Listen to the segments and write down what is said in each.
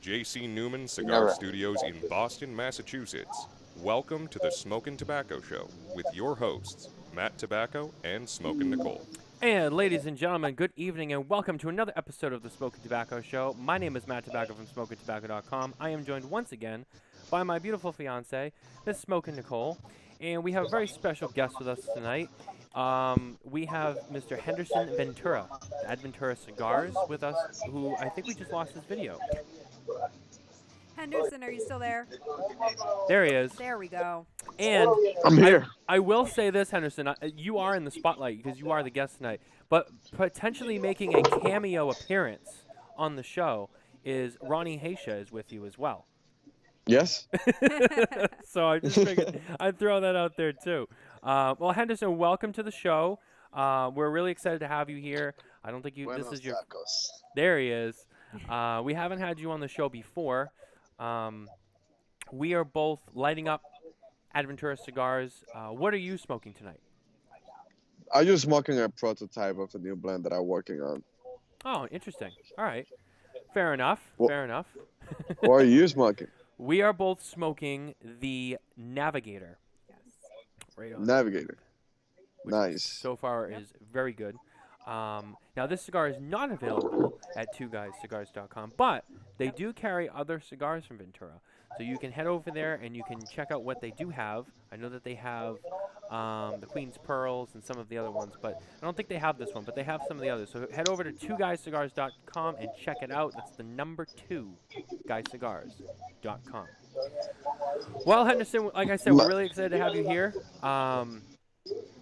J.C. Newman Cigar Never. Studios in Boston, Massachusetts. Welcome to the Smokin Tabacco Show with your hosts, Matt Tobacco and Smokin Nicole. And ladies and gentlemen, good evening and welcome to another episode of the Smokin Tabacco Show. My name is Matt Tobacco from SmokinTabacco.com. I am joined once again by my beautiful fiance, Miss Smokin Nicole, and we have a very special guest with us tonight. We have Mr. Henderson Ventura, ADVentura Cigars, with us, who I think we just lost his video. Henderson, are you still there? There he is. There we go. And I'm here. I will say this, Henderson, you are in the spotlight because you are the guest tonight, but potentially making a cameo appearance on the show is Ronnie Haysha is with you as well. Yes. So I just figured I'd throw that out there too. Well, Henderson, welcome to the show. We're really excited to have you here. I don't think you. Buenos This is your. tacos. There he is. We haven't had you on the show before. We are both lighting up ADVentura cigars. What are you smoking tonight? I'm just smoking a prototype of a new blend that I'm working on. Oh, interesting. All right. Fair enough. Fair enough. What are you smoking? We are both smoking the Navigator. Yes. Right on. Navigator. Which Nice. So far is very good. Now, this cigar is not available at twoguyscigars.com, but they do carry other cigars from Ventura. So you can head over there and you can check out what they do have. I know that they have the Queen's Pearls and some of the other ones, but I don't think they have this one, but they have some of the others. So head over to twoguyscigars.com and check it out. That's the number 2, guyscigars.com. Well, Henderson, like I said, we're really excited to have you here.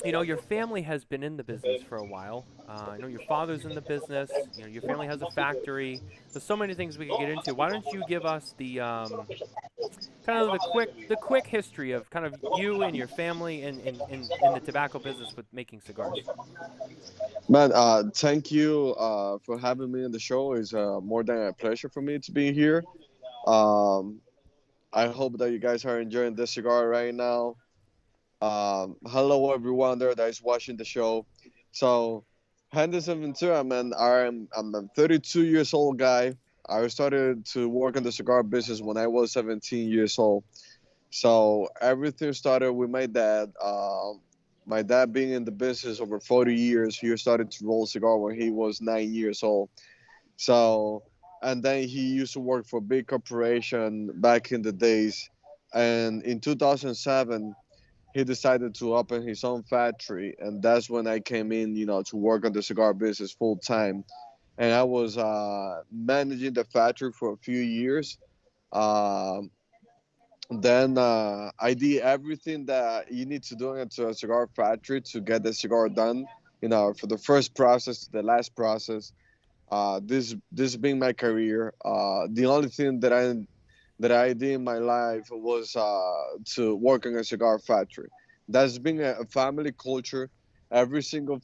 You know, your family has been in the business for a while. I know your father's in the business. You know, your family has a factory. There's so many things we could get into. Why don't you give us the kind of the quick history of kind of you and your family in the tobacco business with making cigars? Man, thank you for having me on the show. It's more than a pleasure for me to be here. Um, I hope that you guys are enjoying this cigar right now. Hello everyone there that is watching the show. So, Henderson Ventura, man, I'm a 32 years old guy. I started to work in the cigar business when I was 17 years old. So everything started with my dad. My dad being in the business over 40 years, he started to roll cigar when he was 9 years old. So, and then he used to work for a big corporation back in the days. And in 2007, he decided to open his own factory, and that's when I came in, to work on the cigar business full time. And I was managing the factory for a few years. Um then I did everything that you need to do into a cigar factory to get the cigar done. For the first process to the last process. This being my career, the only thing that I did in my life was to work in a cigar factory. That's been a family culture. Every single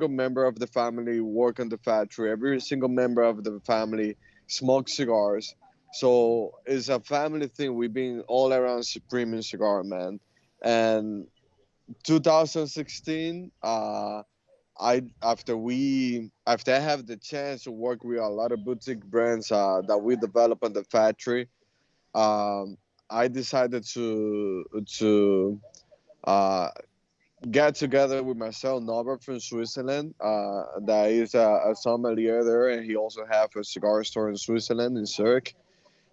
member of the family work in the factory. Every single member of the family smoke cigars. So it's a family thing. We've been all around premium cigar, man. And 2016, after I have the chance to work with a lot of boutique brands that we develop in the factory, I decided to uh, get together with Marcel Norbert from Switzerland. That is a sommelier there, and he also have a cigar store in Switzerland in Zurich.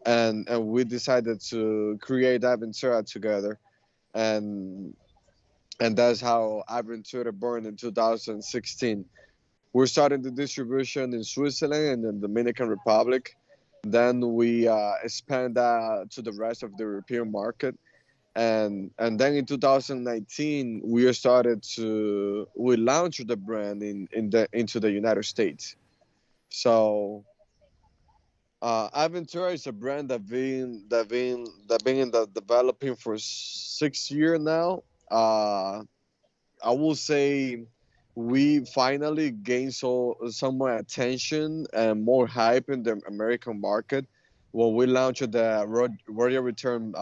And we decided to create ADVentura together, and that's how ADVentura born in 2016. We're starting the distribution in Switzerland and the Dominican Republic. Then we expand that to the rest of the European market, and then in 2019 we launched the brand into the United States. So ADVentura is a brand that been in the developing for 6 years now. I will say we finally gained some more attention and more hype in the American market when we launched the Royal Return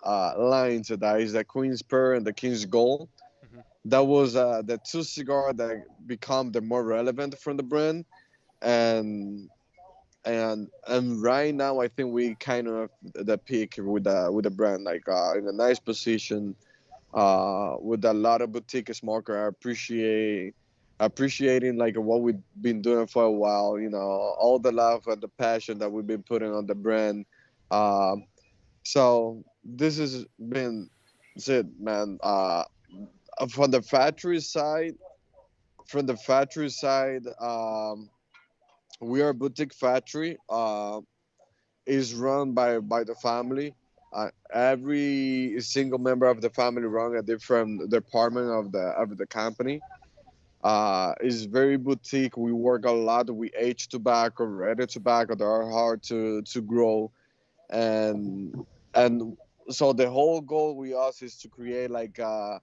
lines. That is the Queen's Pearl and the King's Gold. Hmm. That was the two cigars that become the more relevant from the brand, and and right now I think we kind of the peak with the brand, like in a nice position, with a lot of boutique smoker. I appreciating like what we've been doing for a while. You know, all the love and the passion that we've been putting on the brand. Um, so this has been it, man. From the factory side, from the factory side, we are a boutique factory. Is run by the family. Every single member of the family run a different department of the company. It's very boutique. We work a lot with aged tobacco, ready tobacco that are hard to grow, and and so the whole goal with us is to create like a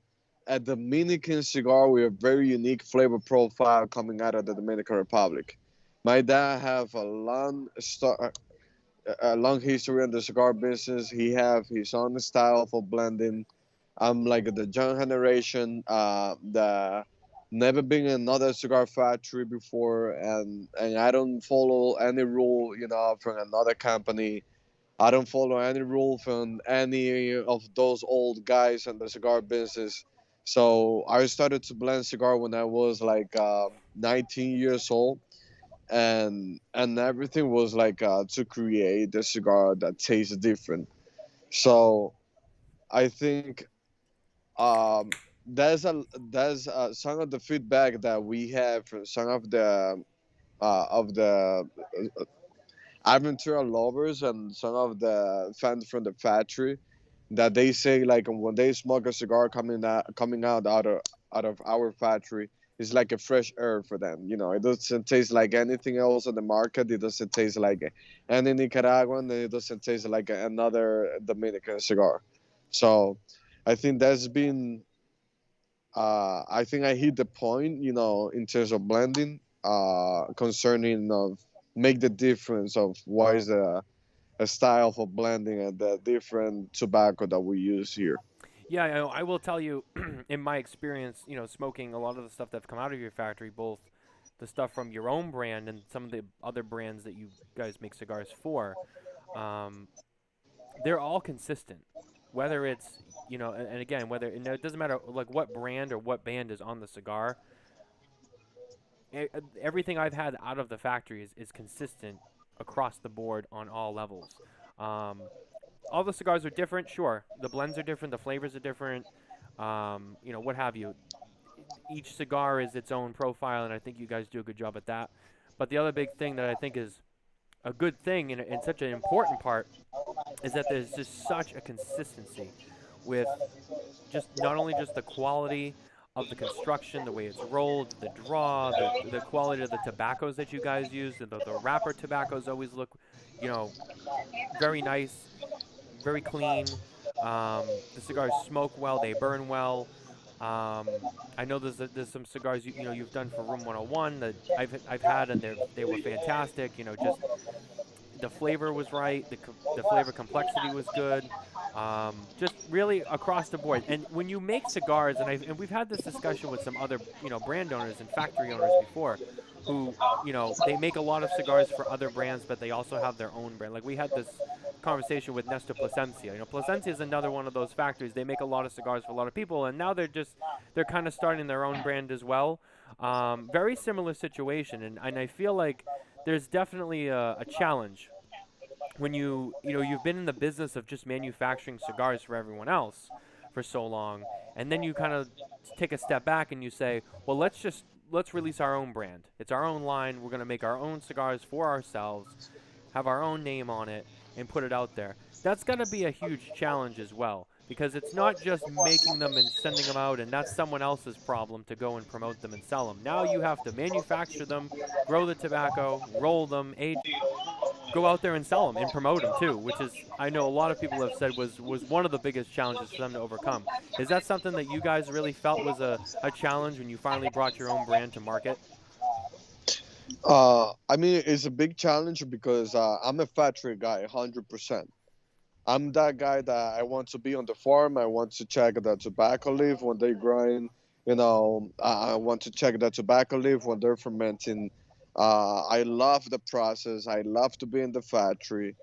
Dominican cigar with a very unique flavor profile coming out of the Dominican Republic. My dad have a long history in the cigar business. He have his own style for blending. I'm like the young generation, the never been in another cigar factory before, and I don't follow any rule, you know, from another company. I don't follow any rule from any of those old guys in the cigar business. So I started to blend cigar when I was like 19 years old, and everything was like to create a cigar that tastes different. So I think there's some of the feedback that we have from some of the ADVentura lovers and some of the fans from the factory that they say like when they smoke a cigar coming out of our factory, it's like a fresh air for them. You know, it doesn't taste like anything else on the market. It doesn't taste like any Nicaraguan. It doesn't taste like another Dominican cigar. So I think that's been. I think I hit the point. You know, in terms of blending, concerning of make the difference of what is a style for blending and the different tobacco that we use here. Yeah, I will tell you, in my experience, smoking a lot of the stuff that's come out of your factory, both the stuff from your own brand and some of the other brands that you guys make cigars for, um, they're all consistent. Whether it's, and again, and it doesn't matter like what brand or what band is on the cigar. Everything I've had out of the factory is consistent across the board on all levels. Um, all the cigars are different, sure. The blends are different, the flavors are different, what have you. Each cigar is its own profile, and I think you guys do a good job at that. But the other big thing that I think is a good thing and such an important part is that there's just such a consistency with just not only just the quality of the construction, the way it's rolled, the draw, the quality of the tobaccos that you guys use. The wrapper tobaccos always look, you know, very nice, very clean. The cigars smoke well, they burn well. I know there's some cigars you've done for Room 101 that I've had and they were fantastic. Just the flavor was right, the flavor complexity was good. Just really across the board. And when you make cigars, and we've had this discussion with some other brand owners and factory owners before, who they make a lot of cigars for other brands, but they also have their own brand. Like we had this conversation with Nestor Plasencia. Plasencia is another one of those factories. They make a lot of cigars for a lot of people, and now they're kind of starting their own brand as well. Very similar situation, and I feel like there's definitely a challenge when you've been in the business of just manufacturing cigars for everyone else for so long, and then you kind of take a step back and you say, well, let's release our own brand. It's our own line. We're going to make our own cigars for ourselves, have our own name on it, and put it out there. That's going to be a huge challenge as well, because it's not just making them and sending them out, and that's someone else's problem to go and promote them and sell them. Now you have to manufacture them, grow the tobacco, roll them, age, go out there and sell them and promote them too, which is, I know a lot of people have said was one of the biggest challenges for them to overcome. Is that something that you guys really felt was a challenge when you finally brought your own brand to market? I mean, it's a big challenge because I'm a factory guy, 100%. I'm that guy that I want to be on the farm. I want to check the tobacco leaf when they grind. I want to check the tobacco leaf when they're fermenting. I love the process. I love to be in the factory.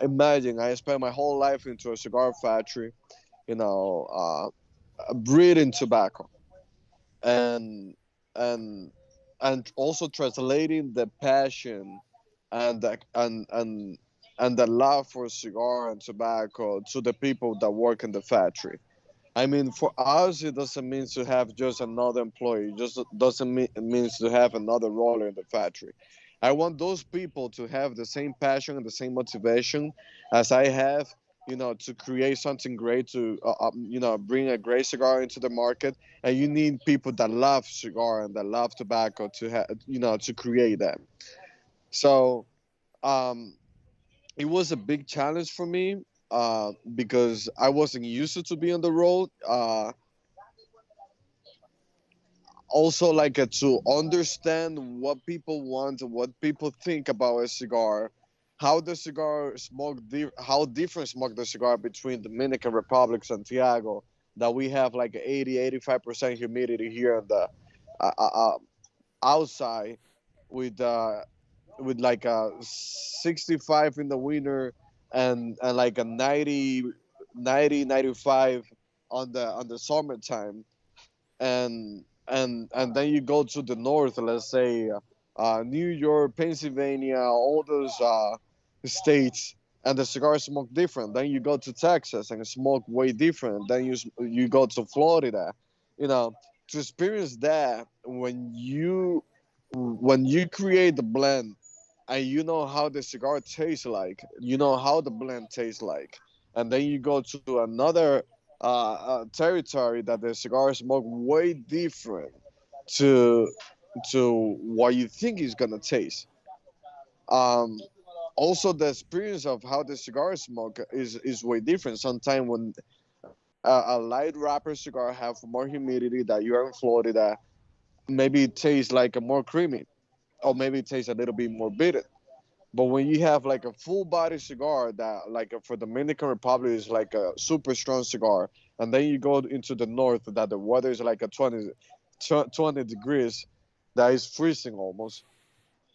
Imagine I spent my whole life into a cigar factory, you know, breathing tobacco, and and and also translating the passion and the love for cigar and tobacco to the people that work in the factory. I mean, for us, it doesn't mean to have just another employee. It just doesn't mean it means to have another roller in the factory. I want those people to have the same passion and the same motivation as I have. To create something great, to bring a great cigar into the market, and you need people that love cigar and that love tobacco to have, to create that. So um, it was a big challenge for me because I wasn't used to be on the road. Also, like to understand what people want, what people think about a cigar, how the cigar smoke, how different smoke the cigar between Dominican Republic, Santiago, that we have like 80-85% humidity here in the uh, uh, uh, outside with like a 65 in the winter and like a 90-95 on the summertime, and then you go to the north, let's say New York, Pennsylvania, all those states, and the cigars smoke different. Then you go to Texas and smoke way different. Then you go to Florida, you know, to experience that when you create the blend and you know how the cigar tastes like, you know how the blend tastes like, and then you go to another territory that the cigar smoke way different to what you think is gonna taste. Um, Also, the experience of how the cigar smoke is way different. Sometimes when a light wrapper cigar have more humidity that you're in Florida, maybe it tastes like a more creamy, or maybe it tastes a little bit more bitter. But when you have like a full body cigar that like for Dominican Republic is like a super strong cigar, and then you go into the north that the weather is like a 20 degrees, that is freezing almost.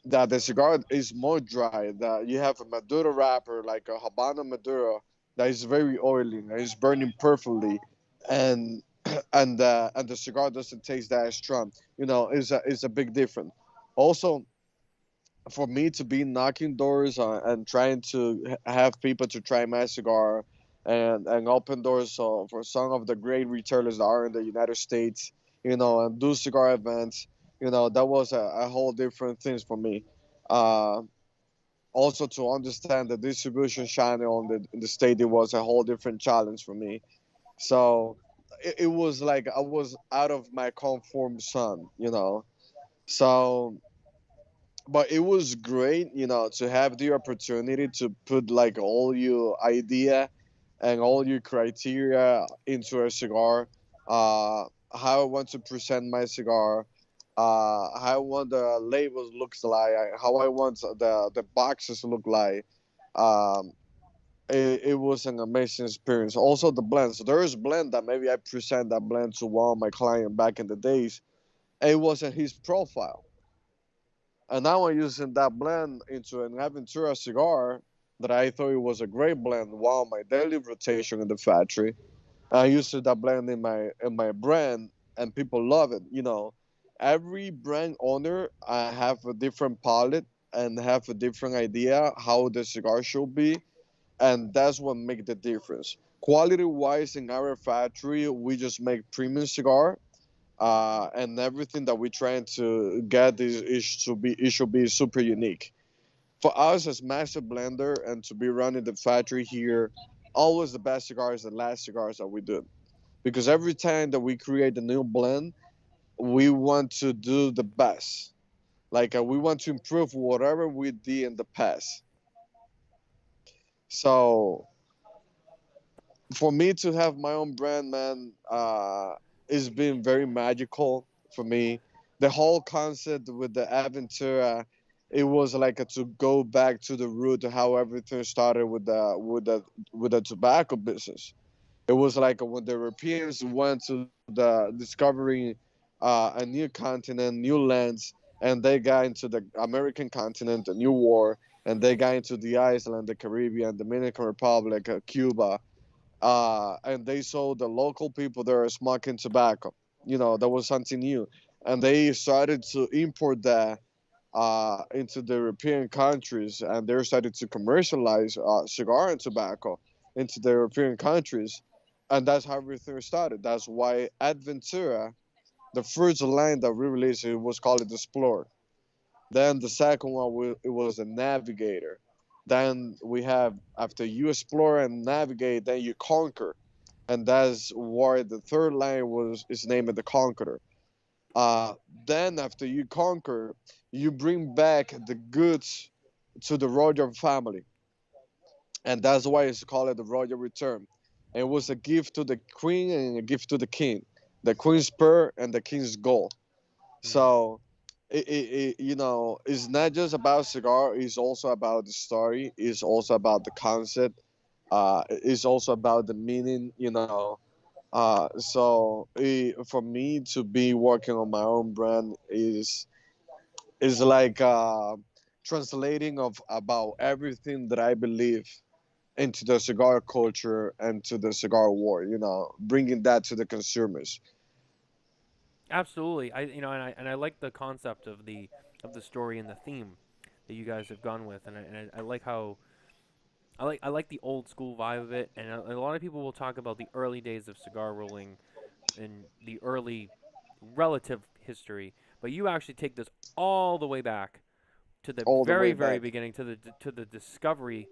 That the cigar is more dry. That you have a Maduro wrapper like a Habano Maduro that is very oily and is burning perfectly, and and the cigar doesn't taste that strong. Is a big difference. Also, for me to be knocking doors and trying to have people to try my cigar and open doors for some of the great retailers that are in the United States, and do cigar events, that was a whole different things for me. Uh, Also to understand the distribution channel in the state, it was a whole different challenge for me. So it was like I was out of my comfort zone. So but it was great, to have the opportunity to put like all your idea and all your criteria into a cigar. How I want to present my cigar, how I want the labels looks like, how I want the boxes look like. Um, it was an amazing experience. Also the blends. There is blend that maybe I present that blend to one of my client back in the days. It wasn't his profile, and now I'm using that blend into an ADVentura cigar that I thought it was a great blend while my daily rotation in the factory. I used that blend in my brand, and people love it. Every brand owner have a different palette and have a different idea how the cigar should be, and that's what make the difference. Quality wise, in our factory, we just make premium cigar, and everything that we're trying to get it should be super unique. For us as master blender and to be running the factory here, always the best cigars, the last cigars that we do. Because every time that we create a new blend, we want to do the best. Like we want to improve whatever we did in the past. So for me to have my own brand, man, it's been very magical for me. The whole concept with the Aventura, it was like to go back to the root of how everything started with the tobacco business. It was like when the Europeans went to the discovering a new continent, new lands, and they got into the American continent, the New World, and they got into the Iceland, the Caribbean, Dominican Republic, Cuba, and they saw the local people there smoking tobacco. That was something new, and they started to import that into the European countries, and they started to commercialize cigar and tobacco into the European countries, and that's how everything started. That's why ADVentura, the first line that we released, it was called the Explorer. Then the second one, it was the Navigator. Then we have, after you explore and navigate, then you conquer, and that's why the third line is named the Conqueror. Uh, then after you conquer, you bring back the goods to the royal family, and that's why it's called the royal return. And it was a gift to the queen and a gift to the king, the queen's pearl and the king's gold. Mm. So it's not just about cigar. It's also about the story. It's also about the concept. It's also about the meaning. For me to be working on my own brand is like translating of about everything that I believe into the cigar culture and to the cigar world. Bringing that to the consumers. Absolutely. And I like the concept of the story and the theme that you guys have gone with, and I like how I like the old school vibe of it. And a lot of people will talk about the early days of cigar rolling and the early relative history, but you actually take this all the way back to the All the way very back. beginning, to the discovery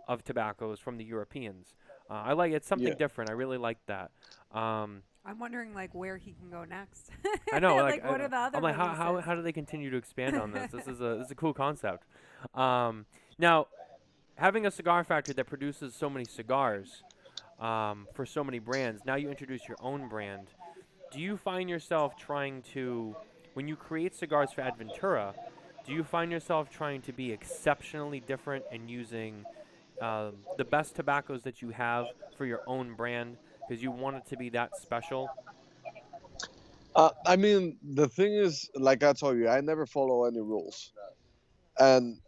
of tobaccos from the Europeans. I like it's something Yeah. different. I really like that. Um, I'm wondering like where he can go next. I know, like Like what are the I'm other like, releases? how do they continue to expand on this? This is a cool concept. Now, having a cigar factory that produces so many cigars, for so many brands, now you introduce your own brand. Do you find yourself trying to, when you create cigars for Adventura, do you find yourself trying to be exceptionally different and using the best tobaccos that you have for your own brand because you want it to be that special? I mean, the thing is, like I told you, I never follow any rules, and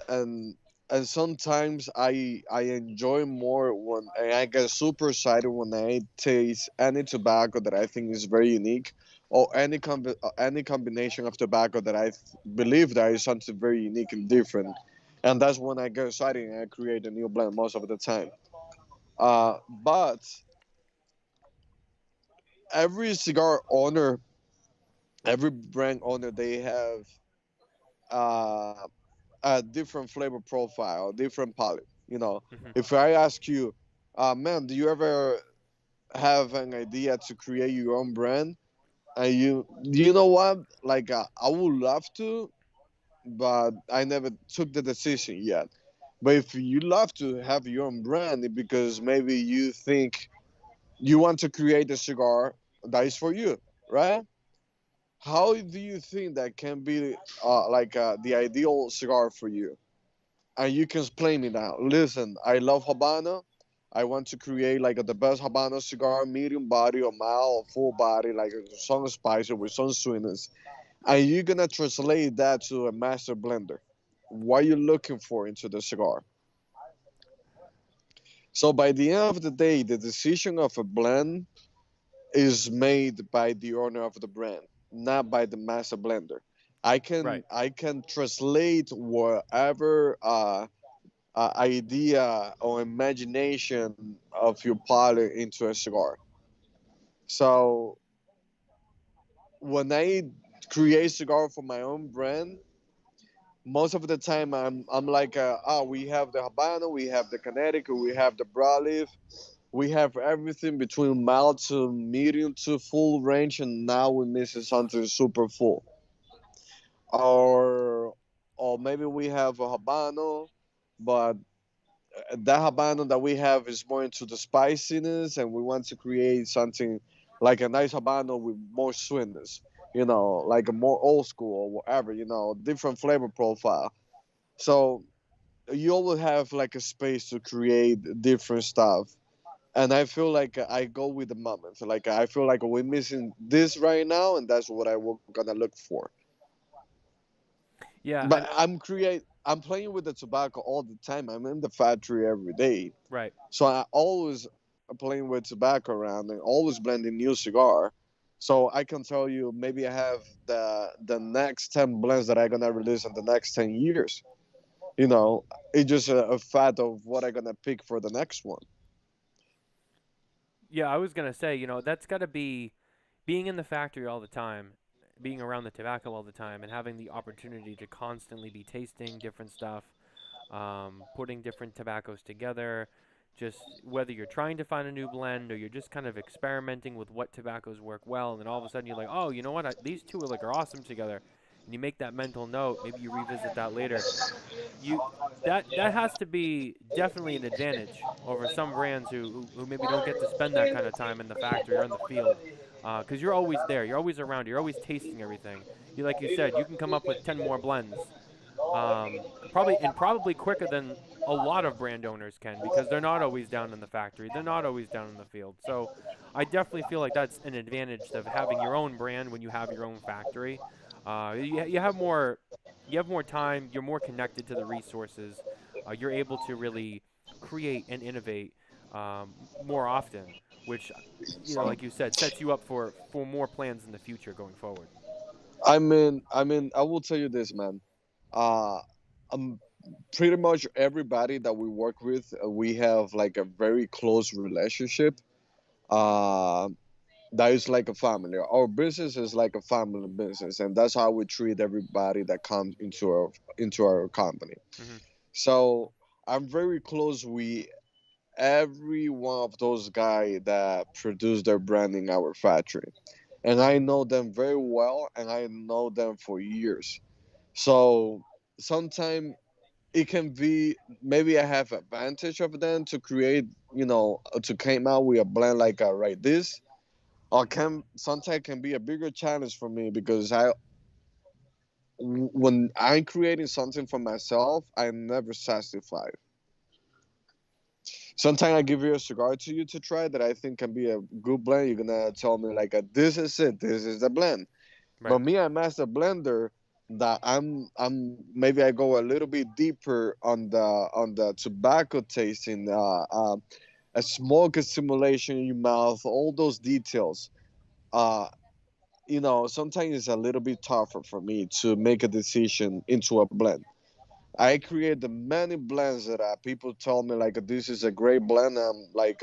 sometimes I enjoy more when and I get super excited when I taste any tobacco that I think is very unique, or any combination of tobacco that believe that is something very unique and different, and that's when I get excited and I create a new blend most of the time. But every cigar owner, every brand owner, they have uh, a different flavor profile, different palate. Hmm. If I ask you, man, do you ever have an idea to create your own brand? And you know what? Like, I would love to, but I never took the decision yet. But if you love to have your own brand, because maybe you think you want to create a cigar that is for you, right? How do you think that can be the ideal cigar for you? And you can explain me now. Listen, I love Habana. I want to create like the best Habana cigar, medium body or mild or full body, like some spicy with some sweetness. And you're gonna translate that to a master blender. What you looking for into the cigar? So by the end of the day, the decision of a blend is made by the owner of the brand, not by the master blender. I Right. can I can translate whatever idea or imagination of your palate into a cigar. So when I create cigar for my own brand, most of the time I'm like, we have the Habano, we have the Connecticut, we have the broadleaf, we have everything between mild to medium to full range, and now we're missing something super full. Or maybe we have a Habano, but that habano that we have is more into the spiciness, and we want to create something like a nice habano with more sweetness, like a more old school or whatever, different flavor profile. So you always have like a space to create different stuff. And I feel like I go with the moment. Like I feel like we're missing this right now, and that's what I'm gonna look for. Yeah, But I'm playing with the tobacco all the time. I'm in the factory every day, right. so I always playing with tobacco around and always blending new cigar. So I can tell you, maybe I have the next 10 blends that I'm gonna release in the next 10 years. You know, it's just a fact of what I'm gonna pick for the next one. Yeah, I was gonna say, that's got to be being in the factory all the time, being around the tobacco all the time, and having the opportunity to constantly be tasting different stuff, putting different tobaccos together. Just whether you're trying to find a new blend or you're just kind of experimenting with what tobaccos work well, and then all of a sudden you're like, oh, you know what? These two are awesome together, and you make that mental note. Maybe you revisit that later. you that has to be definitely an advantage over some brands who maybe don't get to spend that kind of time in the factory or in the field, because you're always there, you're always around, you're always tasting everything. You like you said, you can come up with 10 more blends, probably quicker than a lot of brand owners can, because they're not always down in the factory, they're not always down in the field. So I definitely feel like that's an advantage of having your own brand when you have your own factory. You have more time, you're more connected to the resources, you're able to really create and innovate more often, which, like you said, sets you up for more plans in the future going forward. I will tell you this, man. Uh, um, Pretty much everybody that we work with, we have like a very close relationship. Uh, that is like a family. Our business is like a family business, and that's how we treat everybody that comes into our company. Hmm. So I'm very close with every one of those guys that produce their brand in our factory, and I know them very well, and I know them for years. So sometimes it can be, maybe I have advantage of them to create, to came out with a blend like I write this, or can sometimes can be a bigger challenge for me because when I'm creating something for myself, I'm never satisfied. Sometimes I give you a cigar to you to try that I think can be a good blend. You're gonna tell me like, this is it, this is the blend. Right. But me, I'm as a blender that I'm maybe I go a little bit deeper on the tobacco tasting, a smoke simulation in your mouth, all those details. Uh, Sometimes it's a little bit tougher for me to make a decision into a blend. I create the many blends that people tell me like, this is a great blend. I'm like,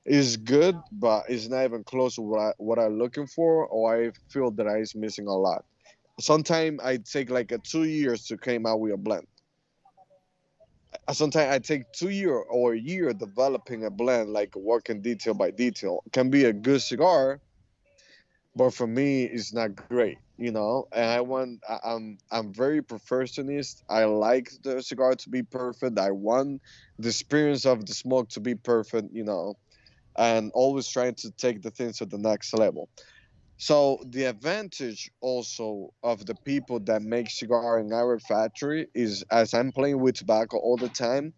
it's good, but it's not even close to what I'm looking for, or I feel that I is missing a lot. Sometimes I take like 2 years to come out with a blend. Sometimes I take 2 year or a year developing a blend, like working detail by detail. It can be a good cigar, but for me, it's not great, And I'm very perfectionist. I like the cigar to be perfect. I want the experience of the smoke to be perfect, and always trying to take the things to the next level. So the advantage also of the people that make cigar in our factory is, as I'm playing with tobacco all the time,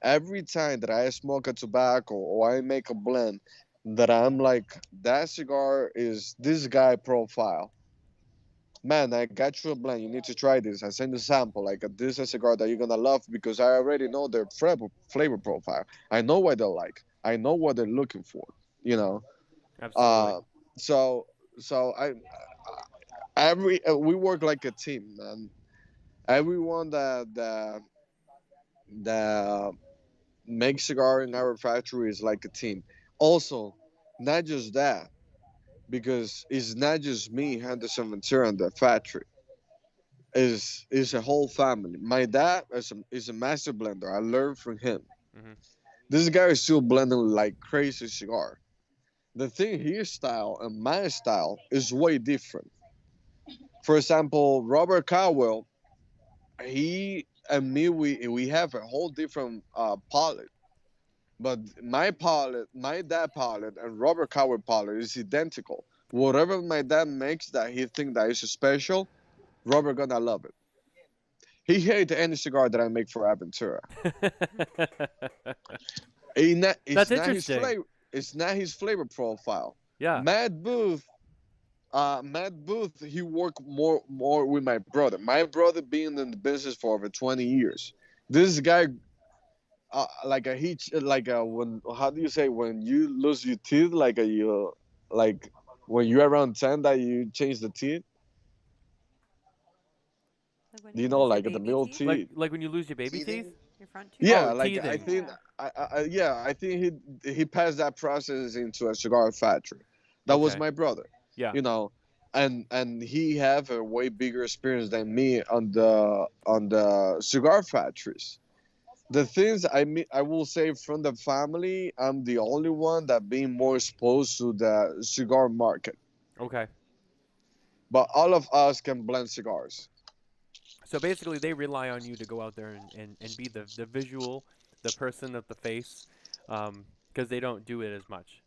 every time that I smoke a tobacco or I make a blend, that I'm like, that cigar is this guy profile. Man, I got you a blend. You need to try this. I send a sample. Like, this is a cigar that you're gonna love because I already know their flavor profile. I know what they like. I know what they're looking for. You know. Absolutely. Uh, so so every we work like a team, man. Everyone that makes cigar in our factory is like a team. Also, not just that, because it's not just me, Henderson Ventura, in the factory. Is a whole family. My dad is a master blender. I learned from him. Hmm. This guy is still blending like crazy cigar. The thing, his style and my style is way different. For example, Robert Cowell, he and me, we have a whole different palette. But my dad palette and Robert Cowell palette is identical. Whatever my dad makes that he think that is special, Robert gonna love it. He hate any cigar that I make for ADVentura. It's That's not his interesting. flavor. It's not his flavor profile. Yeah. Matt Booth, Matt Booth, he worked more with my brother. My brother being in the business for over 20 years. This guy, like a he, like a when how do you say when you lose your teeth, like a you, like when you're around 10 that you change the teeth. Like when Do you you know lose your like the baby middle teeth, teeth? Like when you lose your baby teeth? your front tooth. Yeah, Oh, like I teething. think Yeah. I think he passed that process into a cigar factory. That was Okay. my brother, Yeah. you know, and he have a way bigger experience than me on the cigar factories. The things I will say from the family, I'm the only one that being more exposed to the cigar market. Okay. But all of us can blend cigars. So basically, they rely on you to go out there and be the visual, the person of the face, because they don't do it as much.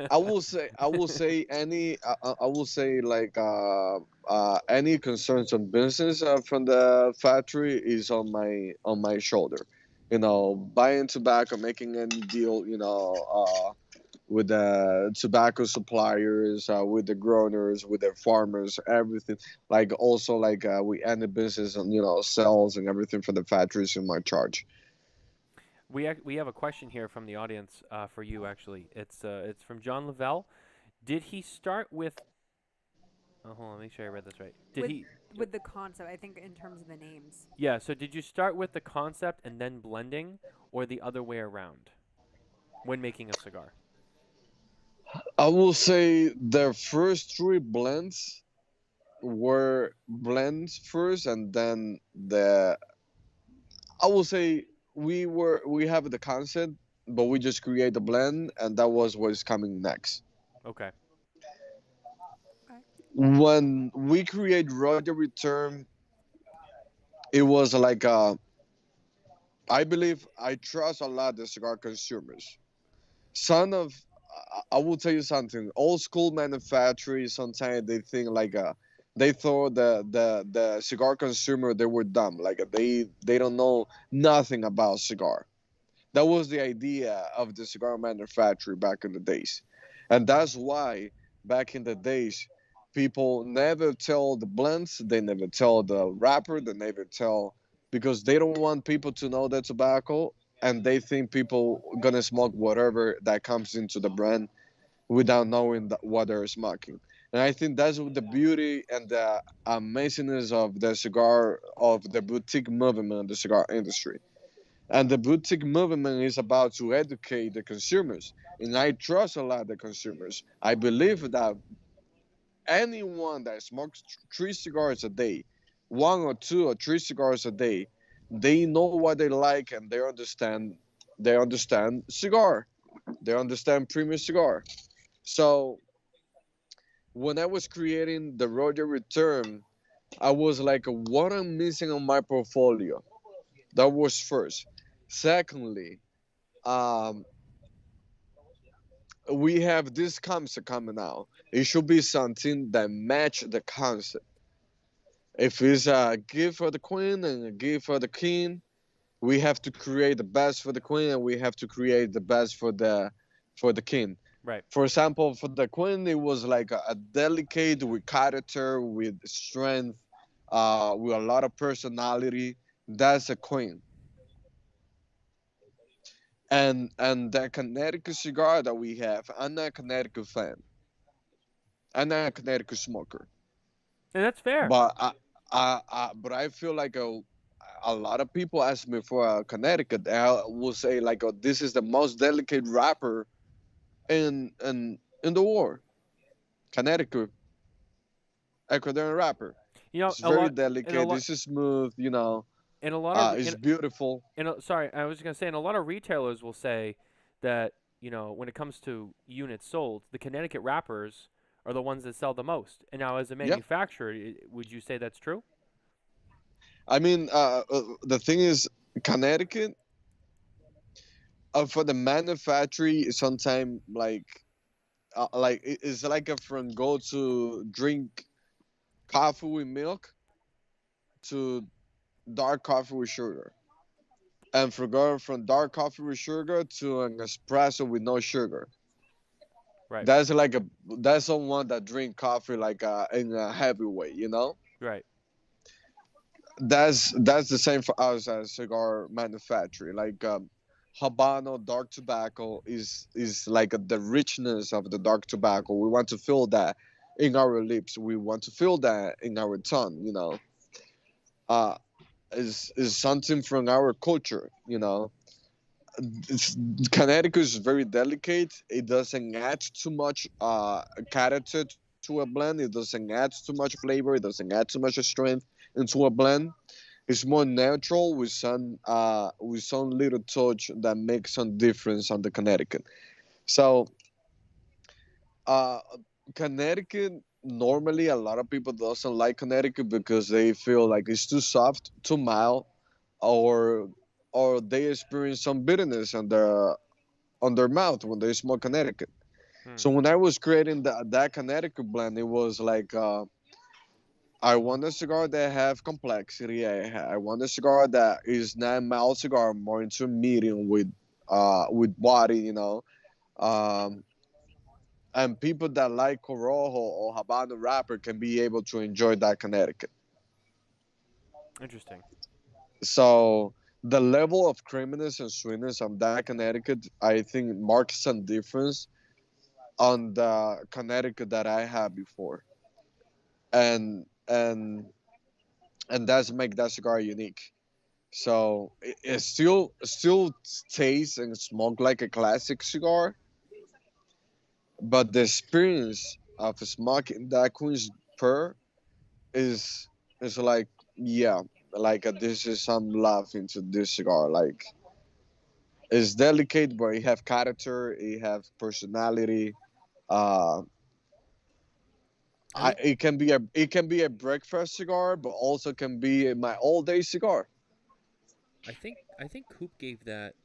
I will say I will say like any concerns on business from the factory is on my shoulder. You know, buying tobacco, making any deal, with the tobacco suppliers, with the growers, with the farmers, everything. Like also like we end the business and sales and everything for the factories in my charge. We have a question here from the audience for you. Actually, it's from John Lavelle. Did he start with? Oh, hold on, make sure I read this right. Did with he? with the concept, I think in terms of the names. Yeah. So did you start with the concept and then blending, or the other way around when making a cigar? I will say the first three blends were blends first, and then the I will say we have the concept, but we just create the blend, and that was what's coming next. Okay. Okay. When we create Roger Return, it was like I believe I trust a lot the cigar consumers. Son of I will tell you something. Old school manufacturers sometimes they think like they thought the cigar consumer they were dumb. Like they don't know nothing about cigar. That was the idea of the cigar manufacturer back in the days. And that's why back in the days people never tell the blends, they never tell the wrapper, they never tell because they don't want people to know the tobacco and they think people gonna smoke whatever that comes into the brand without knowing what they're smoking. And I think that's the beauty and the amazingness of the cigar of the boutique movement, the cigar industry. And the boutique movement is about to educate the consumers. And I trust a lot of the consumers. I believe that anyone that smokes three cigars a day, one or two or three cigars a day, they know what they like and they understand cigar. They understand premium cigar. So when I was creating the Roger Return, I was like, what I'm missing on my portfolio. That was first. Secondly, um, we have this concept coming out. It should be something that match the concept. If it's a gift for the queen and a gift for the king, we have to create the best for the queen and we have to create the best for the king. Right. For example, for the queen, it was like a delicate with character, with strength, with a lot of personality. That's a queen. And the Connecticut cigar that we have, I'm not a Connecticut fan. I'm not a Connecticut smoker, And that's fair. but but I feel like a lot of people ask me for a Connecticut. I will say like, this is the most delicate wrapper in the world. Connecticut Ecuadorian wrapper. You know, It's a very lot and a delicate. lot This is smooth. and a lot of It's beautiful. sorry, I was gonna say, and a lot of retailers will say that when it comes to units sold, the Connecticut wrappers are the ones that sell the most. And now, as a Yeah. manufacturer, would you say that's true? I mean, the thing is, Connecticut for the manufacturing sometimes like it's like a from go to drink coffee with milk to dark coffee with sugar, and for going from dark coffee with sugar to an espresso with no sugar. Right. That's like a that's someone that drink coffee like in a heavy way, you know. Right. That's the same for us as cigar manufacturing. Like Habano dark tobacco is like the richness of the dark tobacco. We want to feel that in our lips. We want to feel that in our tongue. You know, uh, is something from our culture. You know, it's, Connecticut is very delicate. It doesn't add too much character to a blend. It doesn't add too much flavor. It doesn't add too much strength into a blend. It's more natural with some little touch that makes some difference on the Connecticut. So uh, Connecticut normally a lot of people doesn't like Connecticut because they feel like it's too soft, too mild, or they experience some bitterness on their mouth when they smoke Connecticut. Hmm. So when I was creating that Connecticut blend, it was like I want a cigar that have complexity. I want a cigar that is not mild cigar, more into medium with body, you know. Um, and people that like Corojo or Habano wrapper can be able to enjoy that Connecticut. Interesting. So the level of creaminess and sweetness of that Connecticut, I think, marks some difference on the Connecticut that I had before, and and and that's make that cigar unique. So it still tastes and smoke like a classic cigar, but the experience of smoking that Queen's Pearl is like, yeah, like this is some love into this cigar. Like it's delicate, but it have character, it have personality. Uh, I think it can be a breakfast cigar, but also can be my all day cigar. I think Coop gave that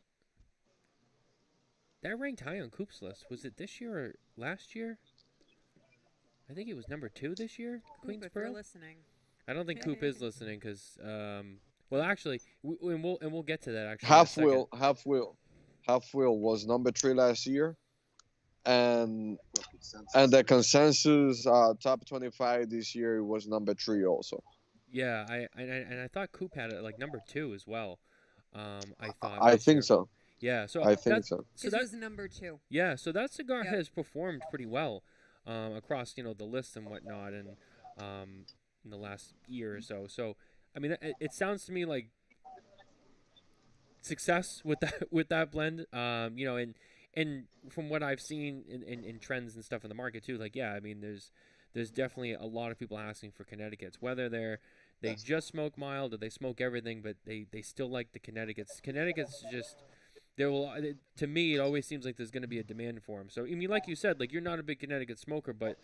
ranked high on Coop's list. Was it this year or last year? I think it was number 2 this year. Coop, Queen's if you're Pearl. listening. I don't think Coop is listening because well actually we'll get to that actually in a Half second. wheel, half wheel, half wheel was number 3 last year, and the consensus top 25 this year was number 3 also. Yeah, I thought Coop had it like number 2 as well. I thought I this think year. so. Yeah, so I think that so. so His that was number 2. yeah, so that cigar Yep. has performed pretty well across the list and whatnot, and in the last year or so. So I mean, it sounds to me like success with that with that blend. And from what I've seen in trends and stuff in the market too, like yeah, I mean, there's definitely a lot of people asking for Connecticut's, whether they just smoke mild or they smoke everything, but they still like the Connecticut's. Connecticut's just there will to me it always seems like there's going to be a demand for them. So I mean, like you said, like you're not a big Connecticut smoker, but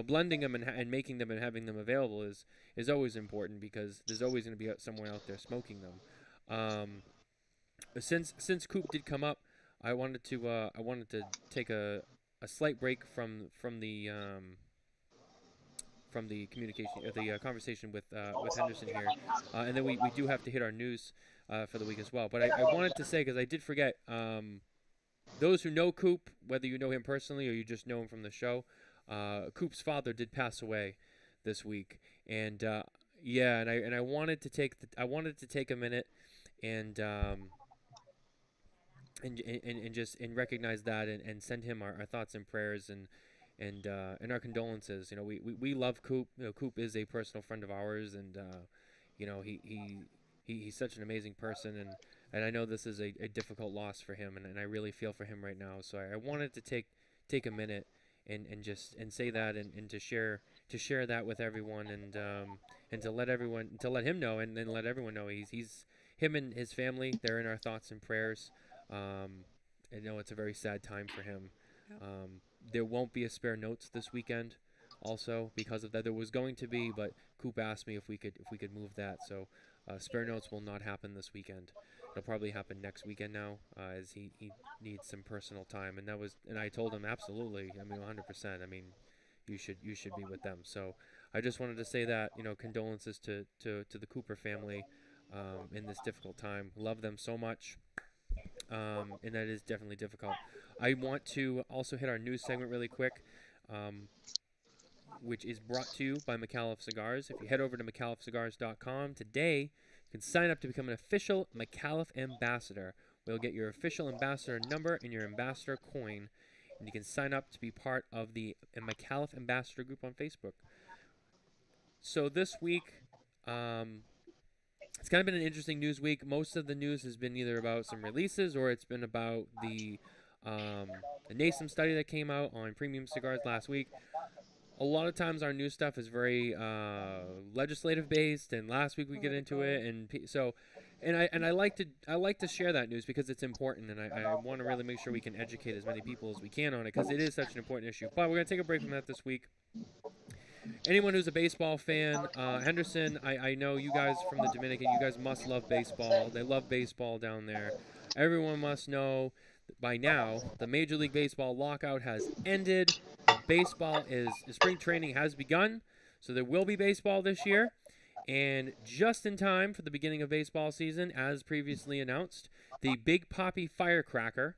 blending them and making them and having them available is always important because there's always going to be someone out there smoking them. Since Coop did come up, I wanted to take a slight break from the communication the conversation with Henderson here, and then we do have to hit our news for the week as well. But I wanted to say because I did forget. Those who know Coop, whether you know him personally or you just know him from the show, Coop's father did pass away this week, and yeah, and I wanted to take a minute and and just and recognize that and send him our thoughts and prayers and our condolences. We love Coop. Coop is a personal friend of ours, and he's such an amazing person, and I know this is a difficult loss for him, and I really feel for him right now. So I wanted to take a minute and just and say that and to share that with everyone and to let him know and then let everyone know he's him and his family, they're in our thoughts and prayers. I know it's a very sad time for him. Yep. There won't be a spare notes this weekend, also because of that. There was going to be, but Coop asked me if we could move that. So spare notes will not happen this weekend. It'll probably happen next weekend now, as he needs some personal time. And I told him absolutely. I mean, 100%. I mean, you should be with them. So I just wanted to say that condolences to the Cooper family in this difficult time. Love them so much. And that is definitely difficult. I want to also hit our news segment really quick, which is brought to you by McAuliffe Cigars. If you head over to McAuliffeCigars.com today, you can sign up to become an official McAuliffe ambassador. We'll get your official ambassador number and your ambassador coin, and you can sign up to be part of the McAuliffe ambassador group on Facebook. So this week, it's kind of been an interesting news week. Most of the news has been either about some releases or it's been about the NASEM study that came out on premium cigars last week. A lot of times our news stuff is very legislative based, and last week we get into it, and I like to share that news because it's important, and I want to really make sure we can educate as many people as we can on it because it is such an important issue. But we're gonna take a break from that this week. Anyone who's a baseball fan, Henderson, I know you guys from the Dominican, you guys must love baseball. They love baseball down there. Everyone must know by now the Major League Baseball lockout has ended. Spring training has begun, so there will be baseball this year. And just in time for the beginning of baseball season, as previously announced, the Big Poppy Firecracker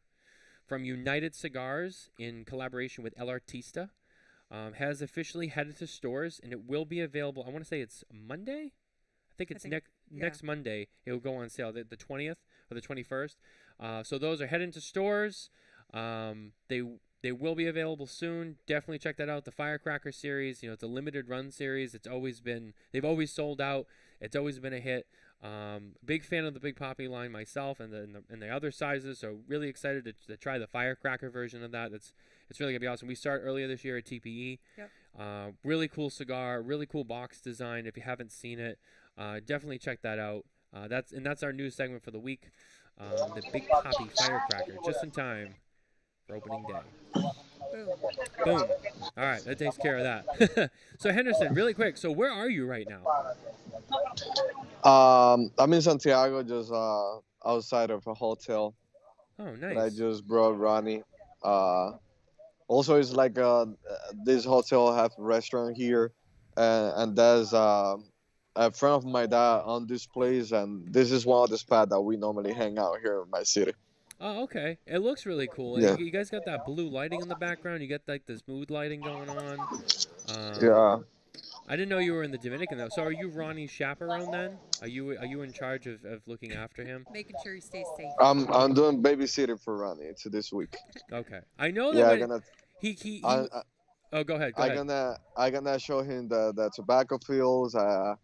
from United Cigars in collaboration with El Artista has officially headed to stores, and it will be available. I want to say it's Monday. I think it's next Monday. It will go on sale, the 20th or the 21st. So those are heading to stores. They will be available soon. Definitely check that out. The Firecracker series, it's a limited run series. They've always sold out. It's always been a hit. Big fan of the Big Poppy line myself and the other sizes. So really excited to try the Firecracker version of that. It's really gonna be awesome. We start earlier this year at TPE. Yep. Really cool cigar, really cool box design. If you haven't seen it, definitely check that out. That's our news segment for the week. The Big Poppy Firecracker, just in time for opening day. Boom. All right, that takes care of that. So Henderson, really quick. So where are you right now? I'm in Santiago, just outside of a hotel. Oh, nice. And I just brought Ronnie. Also, it's like this hotel have a restaurant here, and there's a friend of my dad on this place, and this is one of the spots that we normally hang out here in my city. Oh, okay. It looks really cool. Yeah. You guys got that blue lighting in the background. You got like this mood lighting going on. Yeah. I didn't know you were in the Dominican though. So are you Ronnie's chaperone then? Are you in charge of looking after him? Making sure he stays safe. I'm doing babysitting for Ronnie to this week. Okay. I know that. Yeah, Oh, go ahead. I'm gonna show him the tobacco fields. I'm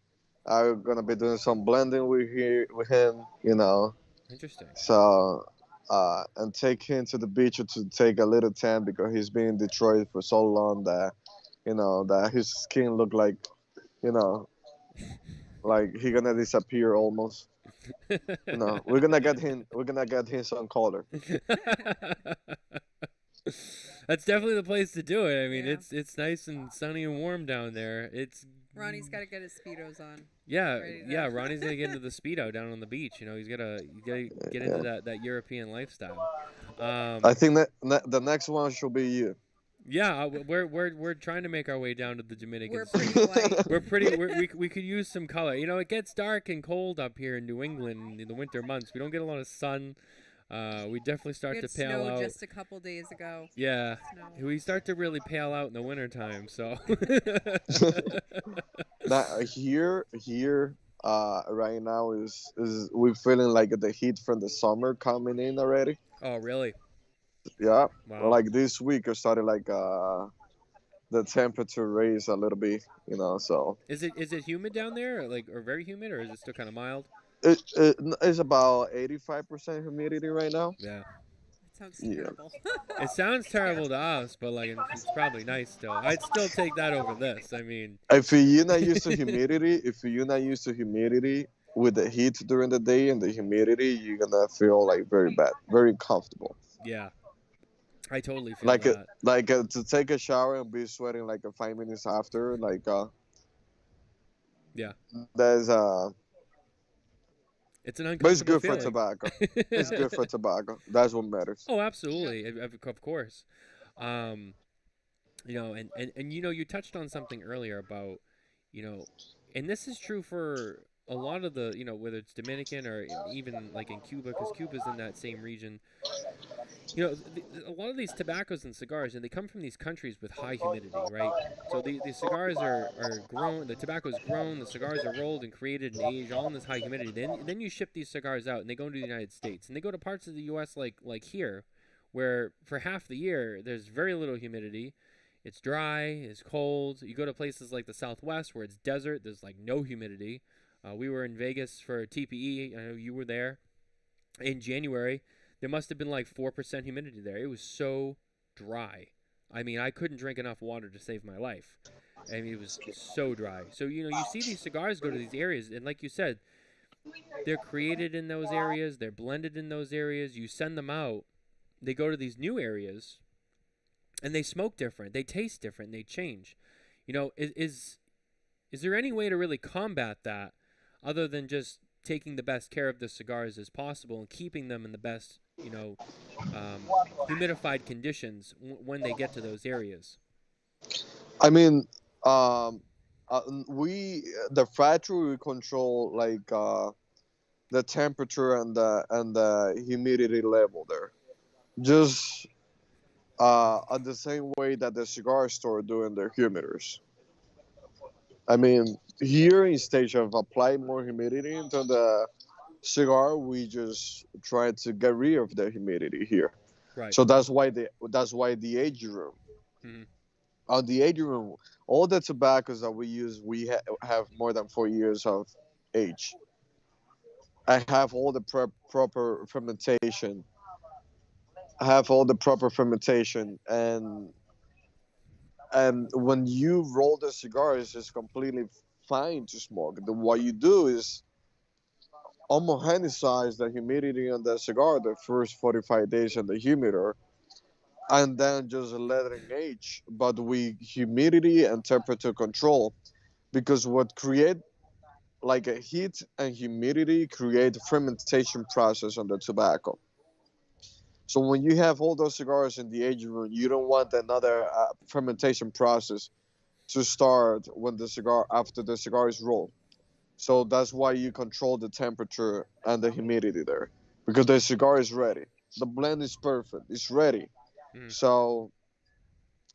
gonna be doing some blending with him. Interesting. So, and take him to the beach to take a little tan because he's been in Detroit for so long that, that his skin look like, like he gonna disappear almost. We're gonna get him some color. That's definitely the place to do it. I mean, it's nice and sunny and warm down there. Ronnie's got to get his Speedos on. Yeah. Ronnie's gonna get into the Speedo down on the beach. He's gotta get into that European lifestyle. I think that the next one should be you. Yeah, we're trying to make our way down to the Dominican. We're pretty white. We could use some color. It gets dark and cold up here in New England in the winter months. We don't get a lot of sun. We definitely start to pale snow out. Just a couple days ago. Yeah, we start to really pale out in the wintertime. So now here right now is we're feeling like the heat from the summer coming in already. Oh, really? Yeah. Wow. Like this week, it started like the temperature raised a little bit. So. Is it humid down there, or very humid, or is it still kind of mild? It's about 85% humidity right now. Yeah. That sounds terrible. It sounds terrible to us, but it's probably nice still. I'd still take that over this. I mean, if you're not used to humidity, with the heat during the day and the humidity, you're gonna feel like very bad, very uncomfortable. Yeah. I totally feel that. To take a shower and be sweating like 5 minutes after, yeah. There's It's an uncomfortable But it's good feeling. for tobacco. It's good for tobacco. That's what matters. Oh, absolutely. Of course. And you touched on something earlier about, and this is true for a lot of the, whether it's Dominican or even like in Cuba, because Cuba's in that same region. A lot of these tobaccos and cigars, and they come from these countries with high humidity, right? So the cigars are grown, the tobacco is grown, the cigars are rolled and created and aged all in this high humidity. Then you ship these cigars out, and they go into the United States, and they go to parts of the U.S. like here, where for half the year there's very little humidity. It's dry, it's cold. You go to places like the Southwest where it's desert, there's like no humidity. We were in Vegas for TPE. I know you were there in January. There must have been like 4% humidity there. It was so dry. I mean, I couldn't drink enough water to save my life. I mean, it was so dry. So, you see these cigars go to these areas, and like you said, they're created in those areas, they're blended in those areas. You send them out, they go to these new areas, and they smoke different, they taste different, they change. Is there any way to really combat that other than just taking the best care of the cigars as possible and keeping them in the best, humidified conditions when they get to those areas? I mean, the factory we control like the temperature and the humidity level there, just at the same way that the cigar store doing their humidors. I mean, here instead of apply more humidity into the cigar, we just try to get rid of the humidity here. Right. So that's why the aging room. Mm-hmm. On the aging room, all the tobaccos that we use, we have more than 4 years of age. I have all the proper fermentation. I have all the proper fermentation, and when you roll the cigars, it's completely fine to smoke. What you do is homogenize the humidity on the cigar the first 45 days in the humidor, and then just let it age, but with humidity and temperature control, because what create like a heat and humidity create a fermentation process on the tobacco. So when you have all those cigars in the aging room, you don't want another fermentation process to start when the cigar after the cigar is rolled. So that's why you control the temperature and the humidity there, because the cigar is ready. The blend is perfect. It's ready. Mm-hmm. So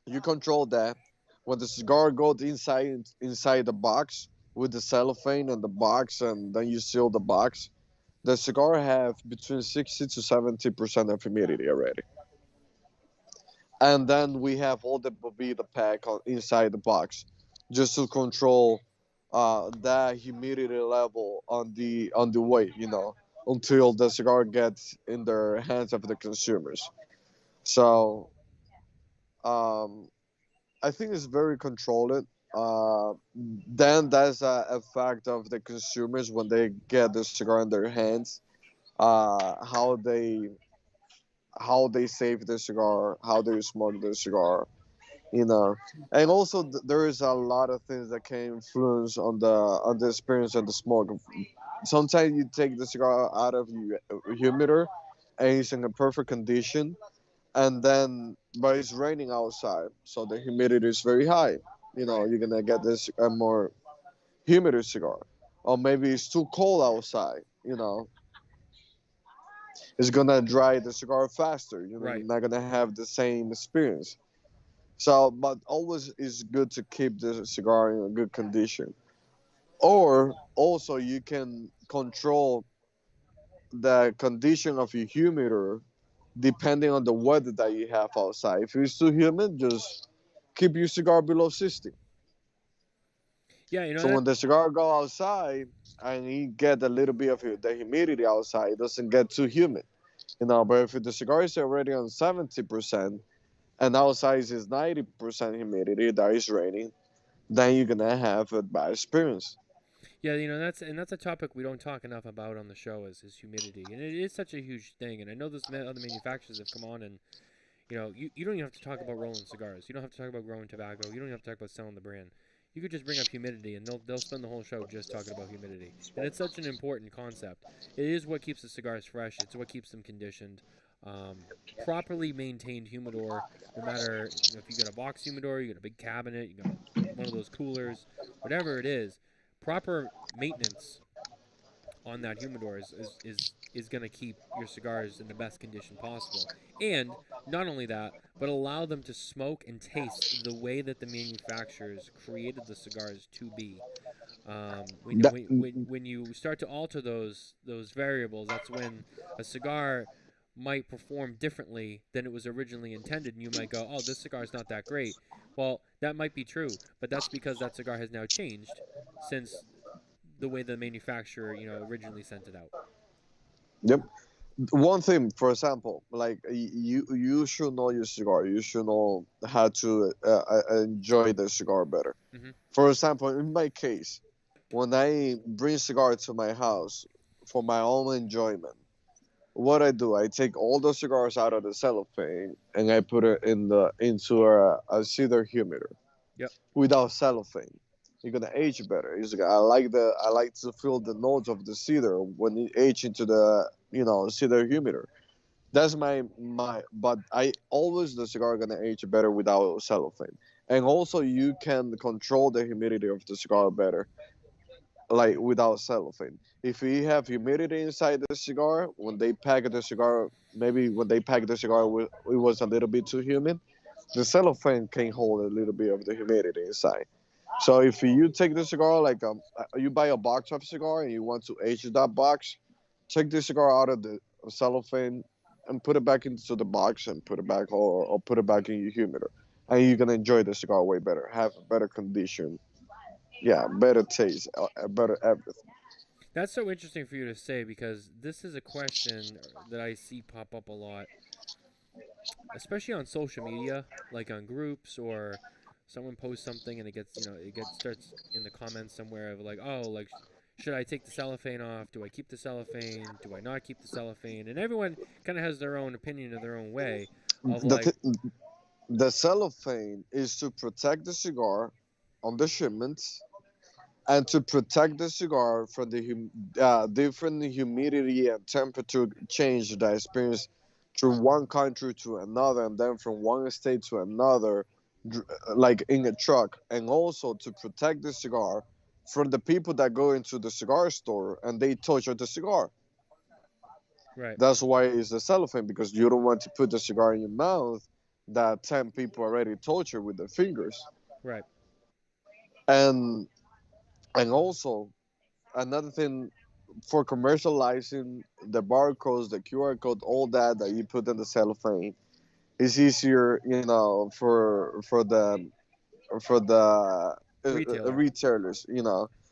you control that. When the cigar goes inside the box with the cellophane and the box, and then you seal the box, the cigar have between 60 to 70% of humidity already. And then we have all the bobita pack inside the box, just to control that humidity level on the way, until the cigar gets in the hands of the consumers. So um, I think it's very controlled. Then that's a fact of the consumers when they get the cigar in their hands, how they save the cigar, how they smoke the cigar, you know. And also there is a lot of things that can influence on the experience of the smoke. Sometimes you take the cigar out of your humidor, and it's in a perfect condition, and then but it's raining outside, so the humidity is very high. You're gonna get this a more humid cigar, or maybe it's too cold outside. It's gonna dry the cigar faster. You're Right. not gonna have the same experience. So, but always is good to keep the cigar in a good condition. Or also you can control the condition of your humidor depending on the weather that you have outside. If it's too humid, just keep your cigar below 60. Yeah, So that. when the cigar go outside and you get a little bit of the humidity outside, it doesn't get too humid. But if the cigar is already on 70% and outside is 90% humidity, that is raining, then you're gonna have a bad experience. Yeah, that's a topic we don't talk enough about on the show is humidity, and it is such a huge thing. And I know other manufacturers have come on, and you don't even have to talk about rolling cigars. You don't have to talk about growing tobacco. You don't even have to talk about selling the brand. You could just bring up humidity, and they'll spend the whole show just talking about humidity. And it's such an important concept. It is what keeps the cigars fresh. It's what keeps them conditioned. Properly maintained humidor, no matter if you got a box humidor, you got a big cabinet, you got one of those coolers, whatever it is, proper maintenance on that humidor is going to keep your cigars in the best condition possible. And not only that, but allow them to smoke and taste the way that the manufacturers created the cigars to be. That, When you start to alter those variables, that's when a cigar might perform differently than it was originally intended, and you might go, "Oh, this cigar is not that great." Well, that might be true, but that's because that cigar has now changed since the way the manufacturer, originally sent it out. yep. One thing, for example, like you should know your cigar. You should know how to enjoy the cigar better. Hmm. For example, in my case, when I bring cigar to my house for my own enjoyment, what I do, I take all the cigars out of the cellophane and I put it into a cedar humidor Yep. without cellophane. You're gonna age better. I like to feel the notes of the cedar when it age into the cedar humidor. That's but I always the cigar gonna age better without cellophane. And also you can control the humidity of the cigar better, like without cellophane. If you have humidity inside the cigar, when they pack the cigar, maybe when they pack the cigar, it was a little bit too humid. The cellophane can hold a little bit of the humidity inside. So if you take the cigar, like you buy a box of cigar and you want to age that box, take the cigar out of the cellophane and put it back into the box and put it back or put it back in your humidor, and you're gonna enjoy the cigar way better, have a better condition, yeah, better taste, better everything. That's so interesting for you to say because this is a question that I see pop up a lot, especially on social media, like on groups or someone posts something and it starts in the comments somewhere of like, oh, like, should I take the cellophane off? Do I keep the cellophane? Do I not keep the cellophane? And everyone kind of has their own opinion in their own way of The like, th- the cellophane is to protect the cigar on the shipments and to protect the cigar from the different humidity and temperature change that I experience through one country to another and then from one state to another, like in a truck, and also to protect the cigar from the people that go into the cigar store and they torture the cigar. right, That's why it's a cellophane, because you don't want to put the cigar in your mouth that 10 people already torture with their fingers. right, And also another thing, for commercializing the barcodes, the QR code, all that you put in the cellophane, it's easier, for the retailer, retailers,